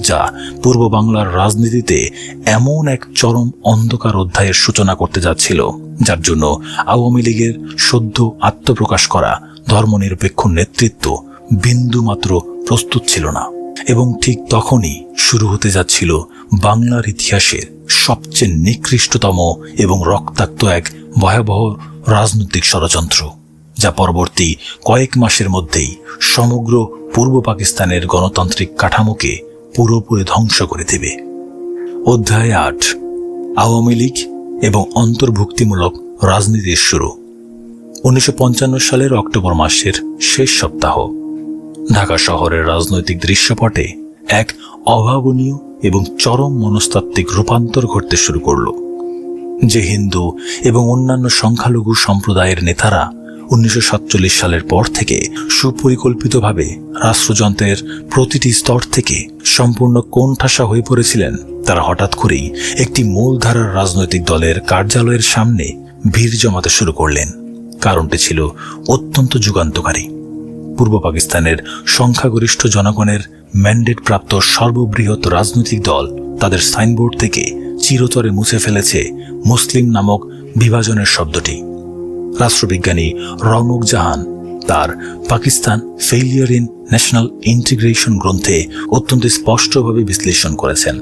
Speaker 1: যা পূর্ব বাংলার রাজনীতিতে এমন এক চরম অন্ধকার অধ্যায়ের সূচনা করতে যাচ্ছিল, যার জন্য আওয়ামী লীগের সদ্য আত্মপ্রকাশ করা ধর্মনিরপেক্ষ নেতৃত্ব বিন্দুমাত্র প্রস্তুত ছিল না। এবং ঠিক তখনই শুরু হতে যাচ্ছিল বাংলার ইতিহাসের সবচেয়ে নিকৃষ্টতম এবং রক্তাক্ত এক ভয়াবহ রাজনৈতিক ষড়যন্ত্র, যা পরবর্তী কয়েক মাসের মধ্যেই সমগ্র পূর্ব পাকিস্তানের গণতান্ত্রিক কাঠামোকে পুরোপুরি ধ্বংস করে দেবে। অধ্যায় ৮, আওয়ামী লীগ এবং অন্তর্ভুক্তিমূলক রাজনীতির শুরু। 1955 সালের অক্টোবর মাসের শেষ সপ্তাহ ঢাকা শহরের রাজনৈতিক দৃশ্যপটে এক অভাবনীয় এবং চরম মনস্তাত্ত্বিক রূপান্তর ঘটতে শুরু করল। যে হিন্দু এবং অন্যান্য সংখ্যালঘু সম্প্রদায়ের নেতারা 1947 সালের পর থেকে সুপরিকল্পিতভাবে রাষ্ট্রযন্ত্রের প্রতিটি স্তর থেকে সম্পূর্ণ কোণঠাসা হয়ে পড়েছিলেন, তারা হঠাৎ করেই একটি মূলধারার রাজনৈতিক দলের কার্যালয়ের সামনে ভিড় জমাতে শুরু করলেন। কারণটি ছিল অত্যন্ত যুগান্তকারী। পূর্ব পাকিস্তানের সংখ্যাগরিষ্ঠ জনগণের ম্যান্ডেট প্রাপ্ত সর্ববৃহৎ রাজনৈতিক দল তাদের সাইনবোর্ড থেকে চিরতরে মুছে ফেলেছে মুসলিম নামক বিভাজনের শব্দটি। রাষ্ট্রবিজ্ঞানী রৌনক জাহান তার Pakistan failure in national integration গ্রন্থে অত্যন্ত স্পষ্টভাবে বিশ্লেষণ করেছেন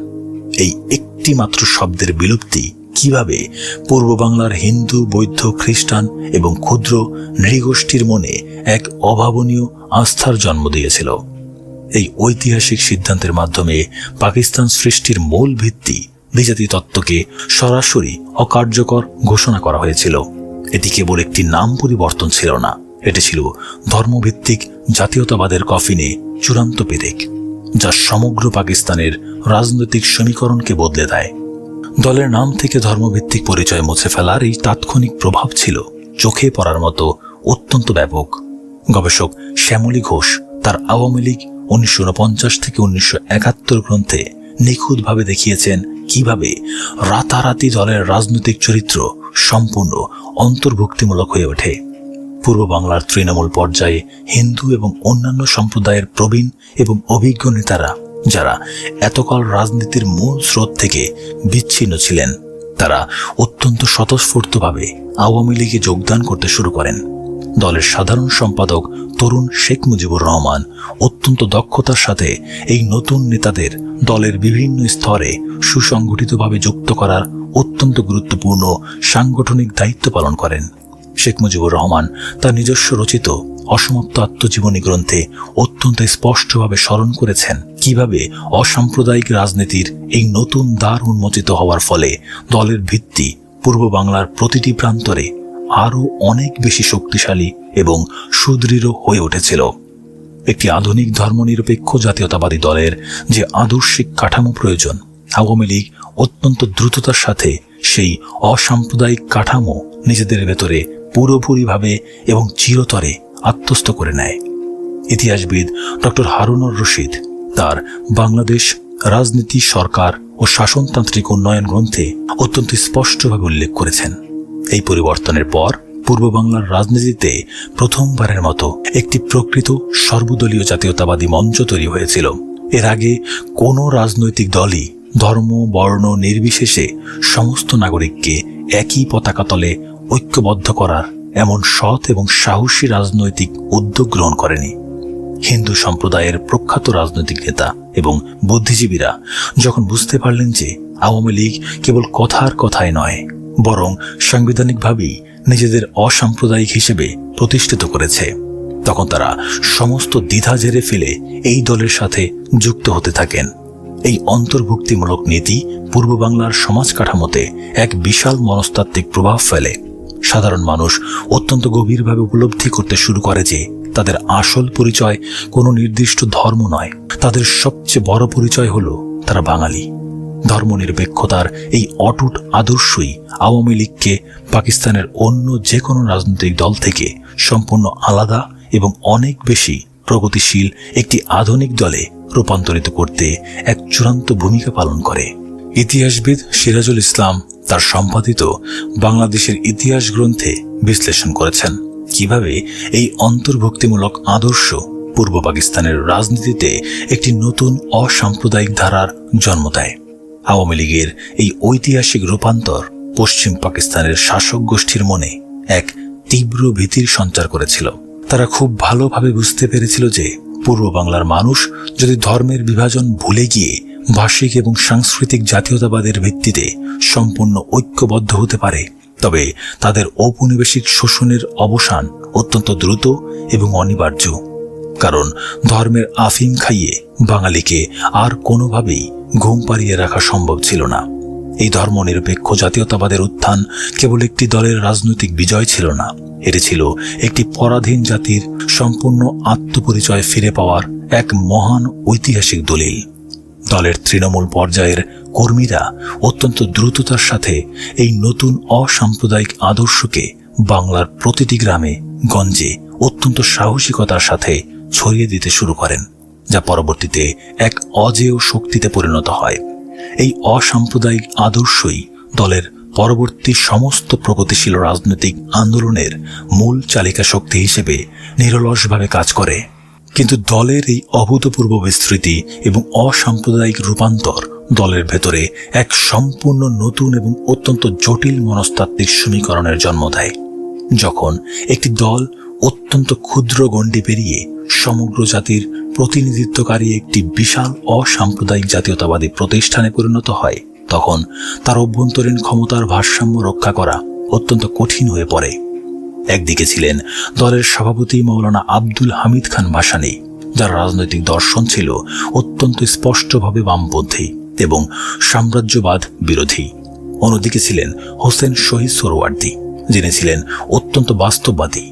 Speaker 1: এই একটি মাত্র শব্দের বিলুপ্তি কিভাবে পূর্ব বাংলার হিন্দু, বৌদ্ধ, খ্রিস্টান এবং ক্ষুদ্র নৃগোষ্ঠীর মনে এক অভাবনীয় আস্থার জন্ম দিয়েছিল। এই ঐতিহাসিক সিদ্ধান্তের মাধ্যমে পাকিস্তান সৃষ্টির মূল ভিত্তি দ্বিজাতি তত্ত্বকে সরাসরি অকার্যকর ঘোষণা করা হয়েছিল। এটি কেবল একটি নাম পরিবর্তন ছিল না, এটি ছিল ধর্মভিত্তিক জাতীয়তাবাদের কফিনে চূড়ান্ত পেরেক, যা সমগ্র পাকিস্তানের রাজনৈতিক সমীকরণকে বদলে দেয়। দলের নাম থেকে ধর্মভিত্তিক পরিচয় মুছে ফেলার এই তাৎক্ষণিক প্রভাব ছিল চোখে পড়ার মতো অত্যন্ত ব্যাপক। গবেষক শ্যামলী ঘোষ তার আওয়ামী লীগ 1949 থেকে 1971 গ্রন্থে নিখুঁতভাবে দেখিয়েছেন কিভাবে রাতারাতি দলের রাজনৈতিক চরিত্র সম্পূর্ণ অন্তর্ভুক্তিমূলক হয়ে ওঠে। পূর্ব বাংলার তৃণমূল পর্যায়ে হিন্দু এবং অন্যান্য সম্প্রদায়ের প্রবীণ এবং অভিজ্ঞ নেতারা, যারা এতকাল রাজনীতির মূল স্রোত থেকে বিচ্ছিন্ন ছিলেন, তারা অত্যন্ত স্বতঃস্ফূর্তভাবে আওয়ামী লীগে যোগদান করতে শুরু করেন। দলের সাধারণ সম্পাদক তরুণ শেখ মুজিবুর রহমান অত্যন্ত দক্ষতার সাথে এই নতুন নেতাদের দলের বিভিন্ন স্তরে সুসংগঠিতভাবে যুক্ত করার অত্যন্ত গুরুত্বপূর্ণ সাংগঠনিক দায়িত্ব পালন করেন। শেখ মুজিবুর রহমান তার নিজস্ব রচিত অসমাপ্ত আত্মজীবনী গ্রন্থে অত্যন্ত স্পষ্টভাবে স্মরণ করেছেন কিভাবে অসাম্প্রদায়িক রাজনীতির এই নতুন দ্বার উন্মোচিত হওয়ার ফলে দলের ভিত্তি পূর্ব বাংলার প্রতিটি প্রান্তরে আরও অনেক বেশি শক্তিশালী এবং সুদৃঢ় হয়ে উঠেছিল। একটি আধুনিক ধর্মনিরপেক্ষ জাতীয়তাবাদী দলের যে আদর্শিক কাঠামো প্রয়োজন, আওয়ামী লীগ অত্যন্ত দ্রুততার সাথে সেই অসাম্প্রদায়িক কাঠামো নিজেদের ভেতরে পুরোপুরিভাবে এবং চিরতরে আত্মস্থ করে নেয়। ইতিহাসবিদ ডক্টর হারুনুর রশিদ তার বাংলাদেশ রাজনীতি, সরকার ও শাসনতান্ত্রিক উন্নয়ন গ্রন্থে অত্যন্ত স্পষ্টভাবে উল্লেখ করেছেন, এই পরিবর্তনের পর পূর্ব বাংলার রাজনীতিতে প্রথমবারের মতো একটি প্রকৃত সর্বদলীয় জাতীয়তাবাদী মঞ্চ তৈরি হয়েছিল। এর আগে কোনো রাজনৈতিক দলই ধর্ম, বর্ণ নির্বিশেষে সমস্ত নাগরিককে একই পতাকা তলে ঐক্যবদ্ধ করার এমন সৎ এবং সাহসী রাজনৈতিক উদ্যোগ গ্রহণ করেনি। হিন্দু সম্প্রদায়ের প্রখ্যাত রাজনৈতিক নেতা এবং বুদ্ধিজীবীরা যখন বুঝতে পারলেন যে আওয়ামী লীগ কেবল কথার কথায় নয়, বরং সাংবিধানিকভাবেই নিজেদের অসাম্প্রদায়িক হিসেবে প্রতিষ্ঠিত করেছে, তখন তারা সমস্ত দ্বিধা ঝেড়ে ফেলে এই দলের সাথে যুক্ত হতে থাকেন। এই অন্তর্ভুক্তিমূলক নীতি পূর্ব বাংলার সমাজ কাঠামোতে এক বিশাল মনস্তাত্ত্বিক প্রভাব ফেলে। সাধারণ মানুষ অত্যন্ত গভীরভাবে উপলব্ধি করতে শুরু করে যে তাদের আসল পরিচয় কোনো নির্দিষ্ট ধর্ম নয়, তাদের সবচেয়ে বড় পরিচয় হলো তারা বাঙালি। ধর্মনিরপেক্ষতার এই অটুট আদর্শই আওয়ামী লীগকে পাকিস্তানের অন্য যে কোনো রাজনৈতিক দল থেকে সম্পূর্ণ আলাদা এবং অনেক বেশি প্রগতিশীল একটি আধুনিক দলে রূপান্তরিত করতে এক চূড়ান্ত ভূমিকা পালন করে। ইতিহাসবিদ সিরাজুল ইসলাম তার সম্পাদিত বাংলাদেশের ইতিহাস গ্রন্থে বিশ্লেষণ করেছেন কিভাবে এই অন্তর্ভুক্তিমূলক আদর্শ পূর্ব পাকিস্তানের রাজনীতিতে একটি নতুন অসাম্প্রদায়িক ধারার জন্ম দেয়। আওয়ামী লীগের এই ঐতিহাসিক রূপান্তর পশ্চিম পাকিস্তানের শাসক গোষ্ঠীর মনে এক তীব্র ভীতির সঞ্চার করেছিল। তারা খুব ভালোভাবে বুঝতে পেরেছিল যে পূর্ব বাংলার মানুষ যদি ধর্মের বিভাজন ভুলে গিয়ে ভাষিক এবং সাংস্কৃতিক জাতীয়তাবাদের ভিত্তিতে সম্পূর্ণ ঐক্যবদ্ধ হতে পারে, তবে তাদের ঔপনিবেশিক শোষণের অবসান অত্যন্ত দ্রুত এবং অনিবার্য। কারণ ধর্মের আফিম খাইয়ে বাঙালিকে আর কোনোভাবেই ঘুম পাড়িয়ে রাখা সম্ভব ছিল না। এই ধর্মনিরপেক্ষ জাতীয়তাবাদের উত্থান কেবল একটি দলের রাজনৈতিক বিজয় ছিল না, এটি ছিল একটি পরাধীন জাতির সম্পূর্ণ আত্মপরিচয় ফিরে পাওয়ার এক মহান ঐতিহাসিক দলিল। দলের তৃণমূল পর্যায়ের কর্মীরা অত্যন্ত দ্রুততার সাথে এই নতুন অসাম্প্রদায়িক আদর্শকে বাংলার প্রতিটি গ্রামে গঞ্জে অত্যন্ত সাহসিকতার সাথে ছড়িয়ে দিতে শুরু করেন, যা পরবর্তীতে এক অজেয় শক্তিতে পরিণত হয়। এই অসাম্প্রদায়িক আদর্শই দলের পরবর্তী সমস্ত প্রগতিশীল রাজনৈতিক আন্দোলনের মূল চালিকা শক্তি হিসেবে নিরলসভাবে কাজ করে। কিন্তু দলের এই অভূতপূর্ব বিস্তৃতি এবং অসাম্প্রদায়িক রূপান্তর দলের ভেতরে এক সম্পূর্ণ নতুন এবং অত্যন্ত জটিল মনস্তাত্ত্বিক সমীকরণের জন্ম দেয়। যখন একটি দল অত্যন্ত ক্ষুদ্র গণ্ডি পেরিয়ে সমগ্র জাতির প্রতিনিধিত্বকারী একটি বিশাল অসাম্প্রদায়িক জাতীয়তাবাদী প্রতিষ্ঠানে পরিণত হয়, তখন তার অভ্যন্তরীণ ক্ষমতার ভারসাম্য রক্ষা করা অত্যন্ত কঠিন হয়ে পড়ে। একদিকে ছিলেন দলের সভাপতি মৌলানা আব্দুল হামিদ খান ভাসানী, যার রাজনৈতিক দর্শন ছিল অত্যন্ত স্পষ্টভাবে বামপন্থী এবং সাম্রাজ্যবাদ বিরোধী। অন্যদিকে ছিলেন হোসেন শহীদ সোহরাওয়ার্দী, যিনি ছিলেন অত্যন্ত বাস্তববাদী,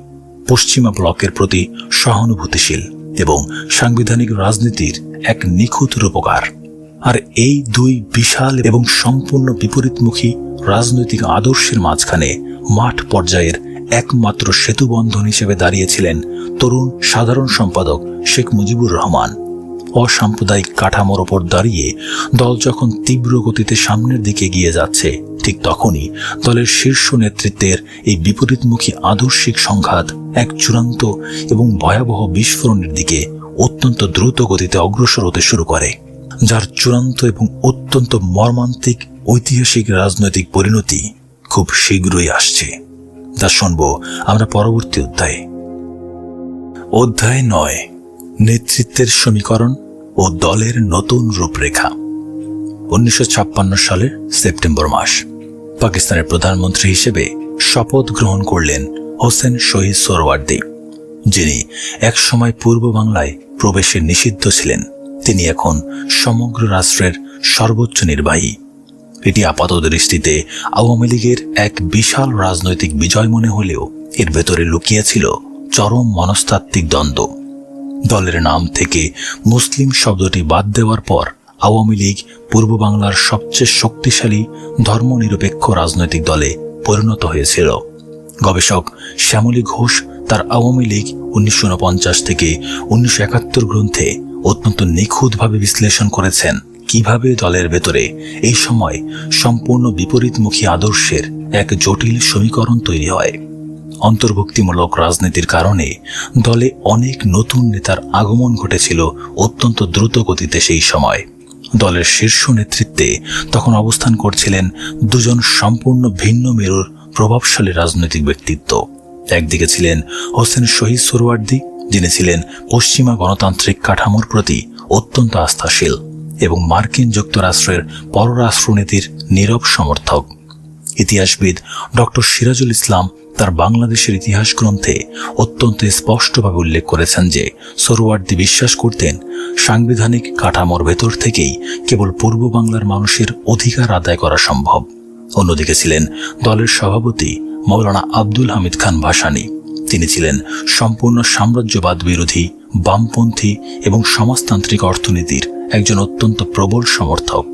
Speaker 1: পশ্চিমা ব্লকের প্রতি সহানুভূতিশীল এবং সাংবিধানিক রাজনীতির এক নিখুঁত রূপকার। আর এই দুই বিশাল এবং সম্পূর্ণ বিপরীতমুখী রাজনৈতিক আদর্শের মাঝখানে মাঠ পর্যায়ের একমাত্র সেতুবন্ধন হিসেবে দাঁড়িয়েছিলেন তরুণ সাধারণ সম্পাদক শেখ মুজিবুর রহমান। অসাম্প্রদায়িক কাঠামোর ওপর দাঁড়িয়ে দল যখন তীব্র গতিতে সামনের দিকে এগিয়ে যাচ্ছে, ঠিক তখনই দলের শীর্ষ নেতৃত্বের এই বিপরীতমুখী আদর্শিক সংঘাত এক চূড়ান্ত এবং ভয়াবহ বিস্ফোরণের দিকে অত্যন্ত দ্রুত গতিতে অগ্রসর হতে শুরু করে, যার চূড়ান্ত এবং অত্যন্ত মর্মান্তিক ঐতিহাসিক রাজনৈতিক পরিণতি খুব শীঘ্রই আসছে। তা শুনব আমরা পরবর্তী অধ্যায়ে। অধ্যায় 9, নেতৃত্বের সমীকরণ ও দলের নতুন রূপরেখা। 1956 সালের সেপ্টেম্বর মাস পাকিস্তানের প্রধানমন্ত্রী হিসেবে শপথ গ্রহণ করলেন হোসেন শহীদ সোহরাওয়ার্দী। যিনি একসময় পূর্ব বাংলায় প্রবেশে নিষিদ্ধ ছিলেন, তিনি এখন সমগ্র রাষ্ট্রের সর্বোচ্চ নির্বাহী। এটি আপাত দৃষ্টিতে আওয়ামী লীগের এক বিশাল রাজনৈতিক বিজয় মনে হলেও এর ভেতরে লুকিয়ে ছিল চরম মনস্তাত্ত্বিক দ্বন্দ্ব। দলের নাম থেকে মুসলিম শব্দটি বাদ দেওয়ার পর আওয়ামী লীগ পূর্ব বাংলার সবচেয়ে শক্তিশালী ধর্মনিরপেক্ষ রাজনৈতিক দলে পরিণত হয়েছিল। গবেষক শ্যামলী ঘোষ তার আওয়ামী লীগ 1949 থেকে 1971 গ্রন্থে অত্যন্ত নিখুঁতভাবে বিশ্লেষণ করেছেন কিভাবে দলের ভেতরে এই সময় সম্পূর্ণ বিপরীতমুখী আদর্শের এক জটিল সমীকরণ তৈরি হয়। অন্তর্ভুক্তিমূলক রাজনীতির কারণে দলে অনেক নতুন নেতার আগমন ঘটেছিল অত্যন্ত দ্রুত গতিতে। সেই সময় দলের শীর্ষ নেতৃত্বে তখন অবস্থান করছিলেন দুজন সম্পূর্ণ ভিন্ন মেরুর প্রভাবশালী রাজনৈতিক ব্যক্তিত্ব। একদিকে ছিলেন হোসেন শহীদ সোহরাওয়ার্দী, যিনি ছিলেন পশ্চিমা গণতান্ত্রিক কাঠামোর প্রতি অত্যন্ত আস্থাশীল এবং মার্কিন যুক্তরাষ্ট্রের পররাষ্ট্রনীতির নীরব সমর্থক। ইতিহাসবিদ ডক্টর সিরাজুল ইসলাম তার বাংলাদেশের ইতিহাস গ্রন্থে অত্যন্ত স্পষ্টভাবে উল্লেখ করেছেন যে সোহরাওয়ার্দী বিশ্বাস করতেন সাংবিধানিক কাঠামোর ভেতর থেকেই কেবল পূর্ব বাংলার মানুষের অধিকার আদায় করা সম্ভব। অন্যদিকে ছিলেন দলের সভাপতি মৌলানা আব্দুল হামিদ খান ভাসানী। তিনি ছিলেন সম্পূর্ণ সাম্রাজ্যবাদ বিরোধী, বামপন্থী এবং সমাজতান্ত্রিক অর্থনীতির একজন অত্যন্ত প্রবল সমর্থক।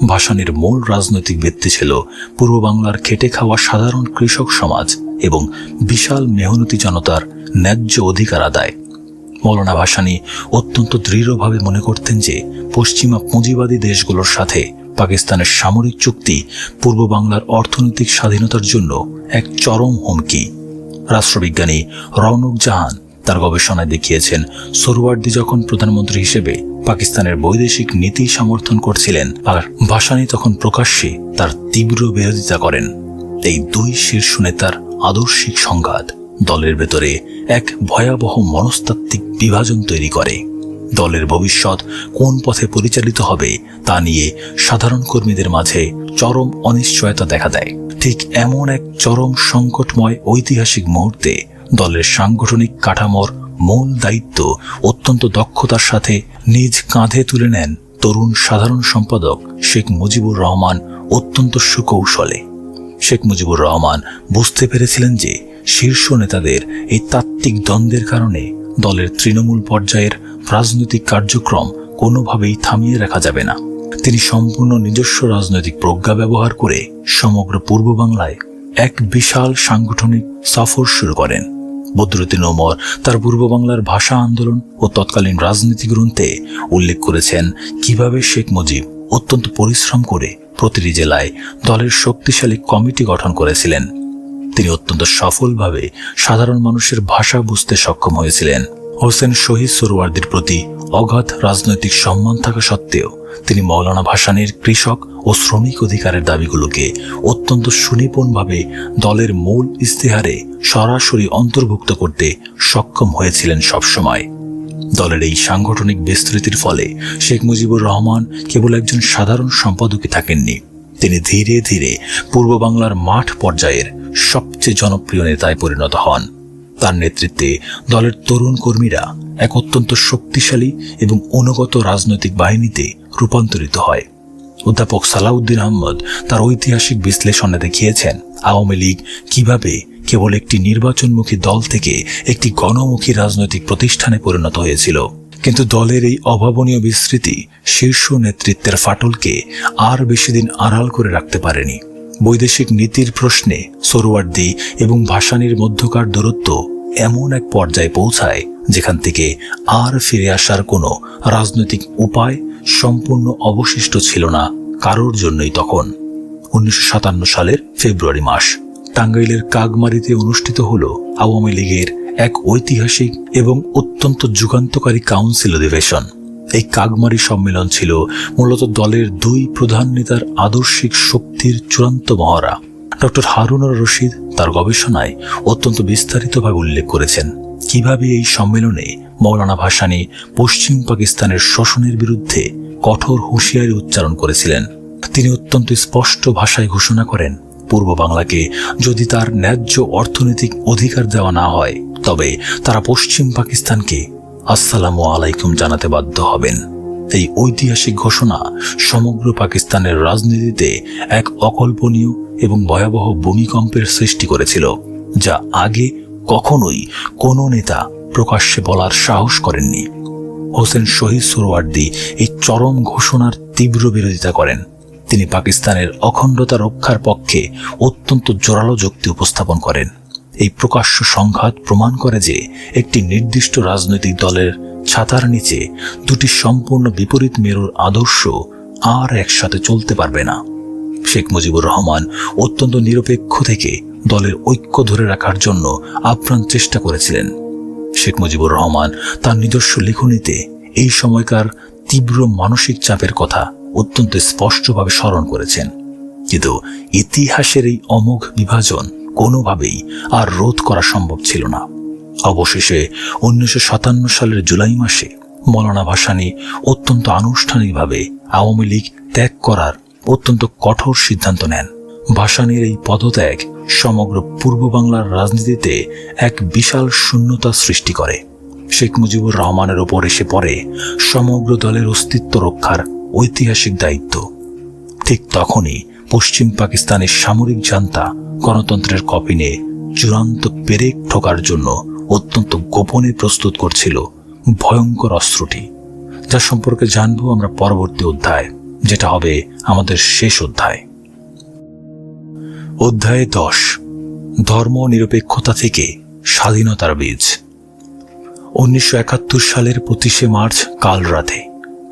Speaker 1: ভাসানীর মূল রাজনৈতিক ভিত্তি ছিল পূর্ব বাংলার খেটে খাওয়া সাধারণ কৃষক সমাজ এবং বিশাল মেহনতি জনতার ন্যায্য অধিকার আদায়। মৌলানা ভাসানী অত্যন্ত দৃঢ়ভাবে মনে করতেন যে পশ্চিমা পুঁজিবাদী দেশগুলোর সাথে পাকিস্তানের সামরিক চুক্তি পূর্ব বাংলার অর্থনৈতিক স্বাধীনতার জন্য এক চরম হুমকি। রাষ্ট্রবিজ্ঞানী রওনক জাহান তার গবেষণায় দেখিয়েছেন সোহরাওয়ার্দী যখন প্রধানমন্ত্রী হিসেবে পাকিস্তানের বৈদেশিক নীতি সমর্থন করছিলেন, আর ভাসানী তখন প্রকাশ্যে তার তীব্র বিরোধিতা করেন। এই দুই শীর্ষ নেতার আদর্শিক সংঘাত দলের ভেতরে এক ভয়াবহ মনস্তাত্ত্বিক বিভাজন তৈরি করে। দলের ভবিষ্যৎ কোন পথে পরিচালিত হবে তা নিয়ে সাধারণ কর্মীদের মাঝে চরম অনিশ্চয়তা দেখা দেয়। ঠিক এমন এক চরম সংকটময় ঐতিহাসিক মুহূর্তে দলের সাংগঠনিক কাঠামোর মূল দায়িত্ব অত্যন্ত দক্ষতার সাথে নিজ কাঁধে তুলে নেন তরুণ সাধারণ সম্পাদক শেখ মুজিবুর রহমান অত্যন্ত সুকৌশলে। শেখ মুজিবুর রহমান বুঝতে পেরেছিলেন যে শীর্ষ নেতাদের এই তাত্ত্বিক দ্বন্দ্বের কারণে দলের তৃণমূল পর্যায়ের রাজনৈতিক কার্যক্রম কোনোভাবেই থামিয়ে রাখা যাবে না। তিনি সম্পূর্ণ নিজস্ব রাজনৈতিক প্রজ্ঞা ব্যবহার করে সমগ্র পূর্ব বাংলায় এক বিশাল সাংগঠনিক সফর শুরু করেন। বদরুদ্দীন ওমর তার পূর্ব বাংলার ভাষা আন্দোলন ও তৎকালীন রাজনীতি গ্রন্থে উল্লেখ করেছেন কিভাবে শেখ মুজিব অত্যন্ত পরিশ্রম করে প্রতিটি জেলায় দলের শক্তিশালী কমিটি গঠন করেছিলেন। তিনি অত্যন্ত সফলভাবে সাধারণ মানুষের ভাষা বুঝতে সক্ষম হয়েছিলেন। হোসেন শহীদ সোহরাওয়ার্দীর প্রতি অগাধ রাজনৈতিক সম্মান থাকা সত্ত্বেও তিনি মৌলানা ভাসানীর কৃষক ও শ্রমিক অধিকারের দাবিগুলোকে অত্যন্ত সুনিপুণভাবে দলের মূল ইস্তেহারে সরাসরি অন্তর্ভুক্ত করতে সক্ষম হয়েছিলেন সবসময়। দলের এই সাংগঠনিক বিস্তৃতির ফলে শেখ মুজিবুর রহমান কেবল একজন সাধারণ সম্পাদকই থাকেননি, তিনি ধীরে ধীরে পূর্ব বাংলার মাঠ পর্যায়ের সবচেয়ে জনপ্রিয় নেতায় পরিণত হন। তার নেতৃত্বে দলের তরুণ কর্মীরা এক অত্যন্ত শক্তিশালী এবং অনুগত রাজনৈতিক বাহিনীতে রূপান্তরিত হয়। অধ্যাপক সালাউদ্দিন আহমদ তার ঐতিহাসিক বিশ্লেষণে দেখিয়েছেন আওয়ামী লীগ কিভাবে কেবল একটি নির্বাচনমুখী দল থেকে একটি গণমুখী রাজনৈতিক প্রতিষ্ঠানে পরিণত হয়েছিল। কিন্তু দলের এই অভাবনীয় বিস্তৃতি শীর্ষ নেতৃত্বের ফাটলকে আর বেশি দিন আড়াল করে রাখতে পারেনি। বৈদেশিক নীতির প্রশ্নে সোহরাওয়ার্দী এবং ভাসানীর মধ্যকার দূরত্ব এমন এক পর্যায়ে পৌঁছায় যেখান থেকে আর ফিরে আসার কোনো রাজনৈতিক উপায় সম্পূর্ণ অবশিষ্ট ছিল না কারোর জন্যই। তখন 1957 সালের ফেব্রুয়ারি মাস টাঙ্গাইলের কাগমারিতে অনুষ্ঠিত হল আওয়ামী লীগের এক ঐতিহাসিক এবং অত্যন্ত যুগান্তকারী কাউন্সিল অধিবেশন। এই কাগমারি সম্মেলন ছিল মূলত দলের দুই প্রধান নেতার আদর্শিক শক্তির চূড়ান্ত মহড়া। ডক্টর হারুনুর রশিদ তার গবেষণায় অত্যন্ত বিস্তারিতভাবে উল্লেখ করেছেন কিভাবে এই সম্মেলনে মৌলানা ভাসানী পশ্চিম পাকিস্তানের শোষণের বিরুদ্ধে কঠোর হুঁশিয়ারি উচ্চারণ করেছিলেন। তিনি অত্যন্ত স্পষ্ট ভাষায় ঘোষণা করেন পূর্ব বাংলাকে যদি তার ন্যায্য অর্থনৈতিক অধিকার দেওয়া না হয় তবে তারা পশ্চিম পাকিস্তানকে আসসালামু আলাইকুম জানাতে বাধ্য হবেন। এই ঐতিহাসিক ঘোষণা সমগ্র পাকিস্তানের রাজনীতিতে এক অকল্পনীয় এবং ভয়াবহ ভূমিকম্পের সৃষ্টি করেছিল, যা আগে কখনোই কোনো নেতা প্রকাশ্যে বলার সাহস করেননি। হোসেন শহীদ সোহরাওয়ার্দী এই চরম ঘোষণার তীব্র বিরোধিতা করেন। তিনি পাকিস্তানের অখণ্ডতা রক্ষার পক্ষে অত্যন্ত জোরালো যুক্তি উপস্থাপন করেন। এই প্রকাশ্য সংঘাত প্রমাণ করে যে একটি নির্দিষ্ট রাজনৈতিক দলের ছাতার নিচে দুটি সম্পূর্ণ বিপরীত মেরুর আদর্শ আর একসাথে চলতে পারবে না। শেখ মুজিবুর রহমান অত্যন্ত নিরপেক্ষ থেকে দলের ঐক্য ধরে রাখার জন্য আপ্রাণ চেষ্টা করেছিলেন। শেখ মুজিবুর রহমান তার নিজস্ব লেখনীতে এই সময়কার তীব্র মানসিক চাপের কথা অত্যন্ত স্পষ্টভাবে স্মরণ করেছেন। কিন্তু ইতিহাসের এই অমোঘ বিভাজন কোনোভাবেই আর রোধ করা সম্ভব ছিল না। অবশেষে 1957 সালের জুলাই মাসে মৌলানা ভাসানী অত্যন্ত আনুষ্ঠানিকভাবে আওয়ামী লীগ ত্যাগ করার অত্যন্ত কঠোর সিদ্ধান্ত নেন। ভাসানীর এই পদত্যাগ সমগ্র পূর্ব বাংলার রাজনীতিতে এক বিশাল শূন্যতা সৃষ্টি করে। শেখ মুজিবুর রহমানের ওপর এসে পড়ে সমগ্র দলের অস্তিত্ব রক্ষার ঐতিহাসিক দায়িত্ব। ঠিক তখনই পশ্চিম পাকিস্তানের সামরিক জান্তা গণতন্ত্রের কফিনে চূড়ান্ত পেরেক ঠোকার জন্য অত্যন্ত গোপনে প্রস্তুত করছিল ভয়ঙ্কর অস্ত্রটি, যা সম্পর্কে জানবো আমরা পরবর্তী অধ্যায়, যেটা হবে আমাদের শেষ অধ্যায়। অধ্যায় 10, ধর্ম নিরপেক্ষতা থেকে স্বাধীনতার বীজ। 1971 সালের 25শে মার্চ কাল রাতে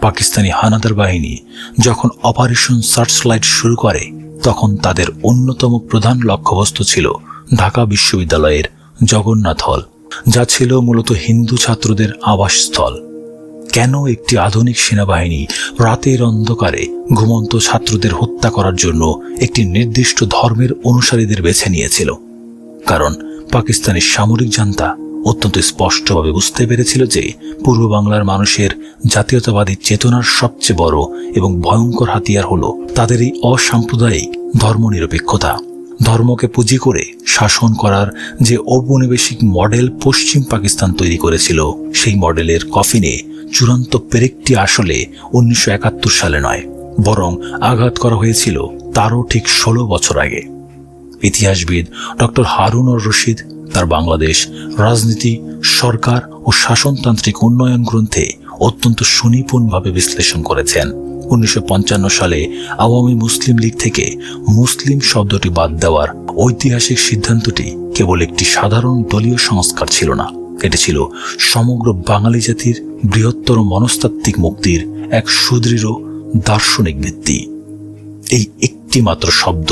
Speaker 1: পাকিস্তানি হানাদার বাহিনী যখন অপারেশন সার্চলাইট শুরু করে, তখন তাদের অন্যতম প্রধান লক্ষ্যবস্তু ছিল ঢাকা বিশ্ববিদ্যালয়ের জগন্নাথ হল, যা ছিল মূলত হিন্দু ছাত্রদের আবাসস্থল। কেন একটি আধুনিক সেনাবাহিনী রাতের অন্ধকারে ঘুমন্ত ছাত্রদের হত্যা করার জন্য একটি নির্দিষ্ট ধর্মের অনুসারীদের বেছে নিয়েছিল? কারণ পাকিস্তানি সামরিক জান্তা অত্যন্ত স্পষ্টভাবে বুঝতে পেরেছিল যে পূর্ব বাংলার মানুষের জাতীয়তাবাদী চেতনার সবচেয়ে বড় এবং ভয়ঙ্কর হাতিয়ার হলো তাদের এই অসাম্প্রদায়িক ধর্মনিরপেক্ষতা। ধর্মকে পুঁজি করে শাসন করার যে ঔপনিবেশিক মডেল পশ্চিম পাকিস্তান তৈরি করেছিল, সেই মডেলের কফিনে চূড়ান্ত পেরেকটি আসলে 1971 সালে নয়, বরং আঘাত করা হয়েছিল তারও ঠিক 16 বছর আগে। ইতিহাসবিদ ডক্টর হারুন আর রশিদ তার বাংলাদেশ রাজনীতি, সরকার ও শাসনতান্ত্রিক উন্নয়ন গ্রন্থে অত্যন্ত সুনিপুণভাবে বিশ্লেষণ করেছেন 1955 সালে আওয়ামী মুসলিম লীগ থেকে মুসলিম শব্দটি বাদ দেওয়ার ঐতিহাসিক সিদ্ধান্তটি কেবল একটি সাধারণ দলীয় সংস্কার ছিল না, এটি ছিল সমগ্র বাঙালি জাতির বৃহত্তর মনস্তাত্ত্বিক মুক্তির এক সুদৃঢ় দার্শনিক ভিত্তি। এই একটি মাত্র শব্দ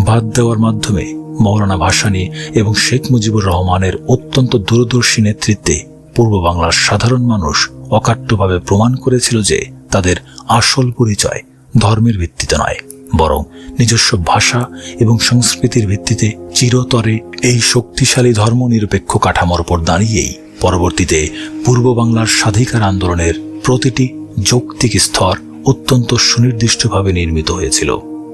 Speaker 1: বাদ দেওয়ার মাধ্যমে মৌলানা ভাসানী এবং শেখ মুজিবুর রহমানের অত্যন্ত দূরদর্শী নেতৃত্বে পূর্ব বাংলার সাধারণ মানুষ অকাট্যভাবে প্রমাণ করেছিল যে তাদের আসল পরিচয় ধর্মের ভিত্তিতে নয়, বরং নিজস্ব ভাষা এবং সংস্কৃতির ভিত্তিতে চিরতরে এই শক্তিশালী ধর্মনিরপেক্ষ কাঠামোর উপর দাঁড়িয়েই পরবর্তীতে পূর্ব বাংলার স্বাধিকার আন্দোলনের প্রতিটি যৌক্তিক স্তর অত্যন্ত সুনির্দিষ্টভাবে নির্মিত হয়েছিল।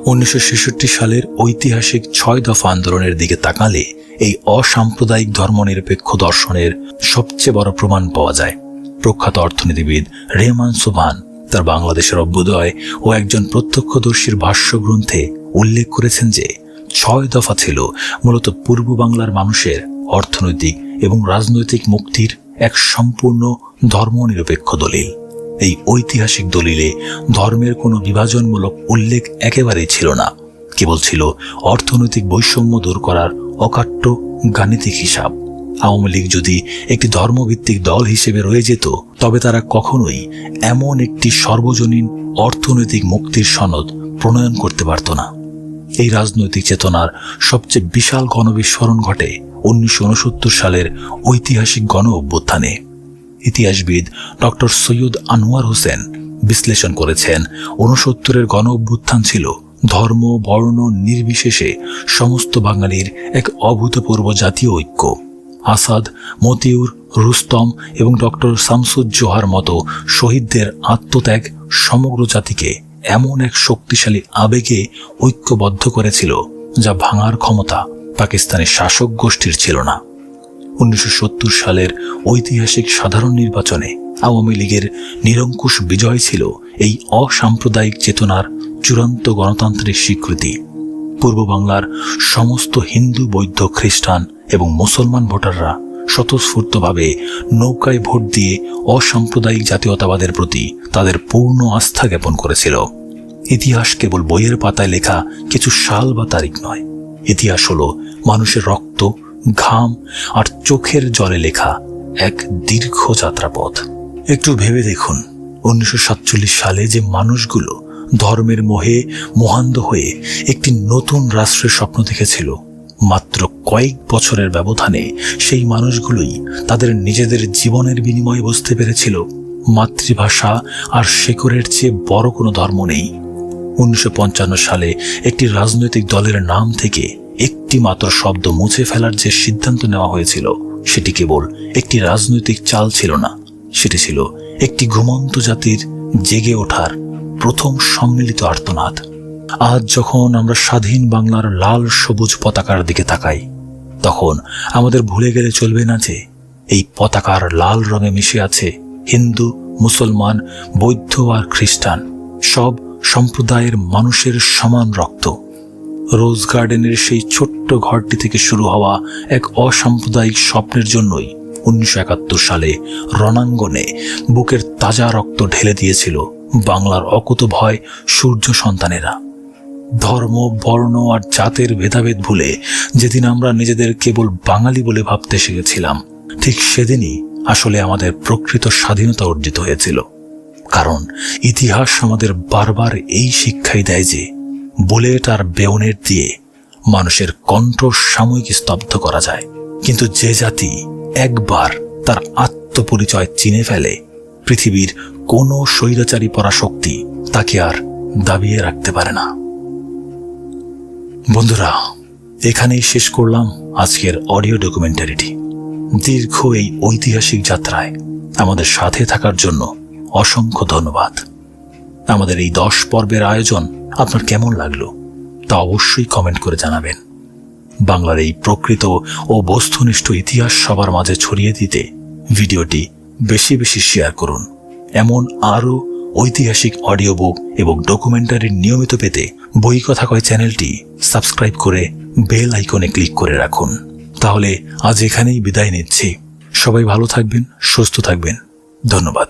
Speaker 1: 1966 সালের ঐতিহাসিক 6 দফা আন্দোলনের দিকে তাকালে এই অসাম্প্রদায়িক ধর্মনিরপেক্ষ দর্শনের সবচেয়ে বড় প্রমাণ পাওয়া যায়। প্রখ্যাত অর্থনীতিবিদ রেহমান সুবহান তার বাংলাদেশের অভ্যুদয় ও একজন প্রত্যক্ষদর্শীর ভাষ্য গ্রন্থে উল্লেখ করেছেন যে 6 দফা ছিল মূলত পূর্ব বাংলার মানুষের অর্থনৈতিক এবং রাজনৈতিক মুক্তির এক সম্পূর্ণ ধর্মনিরপেক্ষ দলিল। এই ঐতিহাসিক দলিলে ধর্মের কোনো বিভাজনমূলক উল্লেখ একেবারেই ছিল না, কেবল ছিল অর্থনৈতিক বৈষম্য দূর করার অকাট্য গাণিতিক হিসাব। আওয়ামী লীগ যদি একটি ধর্মভিত্তিক দল হিসেবে রয়ে যেত, তবে তারা কখনোই এমন একটি সর্বজনীন অর্থনৈতিক মুক্তির সনদ প্রণয়ন করতে পারত না। এই রাজনৈতিক চেতনার সবচেয়ে বিশাল গণবিস্ফোরণ ঘটে 1969 সালের ঐতিহাসিক গণ অভ্যুত্থানে। ইতিহাসবিদ ডক্টর সৈয়দ আনোয়ার হোসেন বিশ্লেষণ করেছেন 69-এর গণ অভ্যুত্থান ছিল ধর্ম বর্ণ নির্বিশেষে সমস্ত বাঙালির এক অভূতপূর্ব জাতীয় ঐক্য। আসাদ, মতিউর, রুস্তম এবং ডক্টর শামসুজ্জোহার মতো শহীদদের আত্মত্যাগ সমগ্র জাতিকে এমন এক শক্তিশালী আবেগে ঐক্যবদ্ধ করেছিল যা ভাঙার ক্ষমতা পাকিস্তানের শাসক গোষ্ঠীর ছিল না। 1970 সালের ঐতিহাসিক সাধারণ নির্বাচনে আওয়ামী লীগের নিরঙ্কুশ বিজয় ছিল এই অসাম্প্রদায়িক চেতনার চূড়ান্ত গণতান্ত্রিক স্বীকৃতি। পূর্ব বাংলার সমস্ত হিন্দু, বৌদ্ধ, খ্রিস্টান এবং মুসলমান ভোটাররা স্বতঃস্ফূর্তভাবে নৌকায় ভোট দিয়ে অসাম্প্রদায়িক জাতীয়তাবাদের প্রতি তাদের পূর্ণ আস্থা জ্ঞাপন করেছিল। ইতিহাস কেবল বইয়ের পাতায় লেখা কিছু সাল বা তারিখ নয়। ইতিহাস হলো মানুষের রক্ত, ঘাম আর চোখের জলে লেখা এক দীর্ঘ যাত্রাপথ। একটু ভেবে দেখুন, 1947 সালে যে মানুষগুলো ধর্মের মোহে মোহান্ধ হয়ে একটি নতুন রাষ্ট্রের স্বপ্ন দেখেছিল, মাত্র কয়েক বছরের ব্যবধানে সেই মানুষগুলোই তাদের নিজেদের জীবনের বিনিময়ে বুঝতে পেরেছিল মাতৃভাষা আর শেকড়ের চেয়ে বড় কোনো ধর্ম নেই। 1955 সালে একটি রাজনৈতিক দলের নাম থেকে একটি মাত্র শব্দ মুছে ফেলার যে সিদ্ধান্ত নেওয়া হয়েছিল, সেটি কেবল একটি রাজনৈতিক চাল ছিল না, সেটি ছিল একটি ঘুমন্ত জাতির জেগে ওঠার প্রথম সম্মিলিত আর্তনাদ। আজ যখন আমরা স্বাধীন বাংলার লাল সবুজ পতাকার দিকে তাকাই, তখন আমাদের ভুলে গেলে চলবে না যে এই পতাকার লাল রঙে মিশে আছে হিন্দু, মুসলমান, বৌদ্ধ আর খ্রিস্টান সব সম্প্রদায়ের মানুষের সমান রক্ত। রোজ গার্ডেনের সেই ছোট্ট ঘরটি থেকে শুরু হওয়া এক অসাম্প্রদায়িক স্বপ্নের জন্যই 1971 সালে রণাঙ্গনে বুকের তাজা রক্ত ঢেলে দিয়েছিল বাংলার অকুতভয় সূর্য সন্তানেরা। ধর্ম, বর্ণ আর জাতের ভেদাভেদ ভুলে যেদিন আমরা নিজেদের কেবল বাঙালি বলে ভাবতে শিখেছিলাম, ঠিক সেদিনই আসলে আমাদের প্রকৃত স্বাধীনতা অর্জিত হয়েছিল। কারণ ইতিহাস আমাদের বারবার এই শিক্ষাই দেয় যে বুলেট আর বেয়নেট দিয়ে মানুষের কণ্ঠ সাময়িক স্তব্ধ করা যায়, কিন্তু যে জাতি একবার তার আত্মপরিচয় চিনে ফেলে, পৃথিবীর কোনো স্বৈরাচারী পরাশক্তি তাকে আর দাবিয়ে রাখতে পারে না। বন্ধুরা, এখানেই শেষ করলাম আজকের অডিও ডকুমেন্টারিটি। দীর্ঘ এই ঐতিহাসিক যাত্রায় আমাদের সাথে থাকার জন্য অসংখ্য ধন্যবাদ। আমাদের এই 10 পর্বের আয়োজন আপনার কেমন লাগলো তা অবশ্যই কমেন্ট করে জানাবেন। বাংলার এই প্রকৃত ও বস্তুনিষ্ঠ ইতিহাস সবার মাঝে ছড়িয়ে দিতে ভিডিওটি বেশি বেশি শেয়ার করুন। এমন আরও ঐতিহাসিক অডিও বুক এবং ডকুমেন্টারি নিয়মিত পেতে বই কথা কয় চ্যানেলটি সাবস্ক্রাইব করে বেল আইকনে ক্লিক করে রাখুন। তাহলে আজ এখানেই বিদায় নিচ্ছি। সবাই ভালো থাকবেন, সুস্থ থাকবেন। ধন্যবাদ।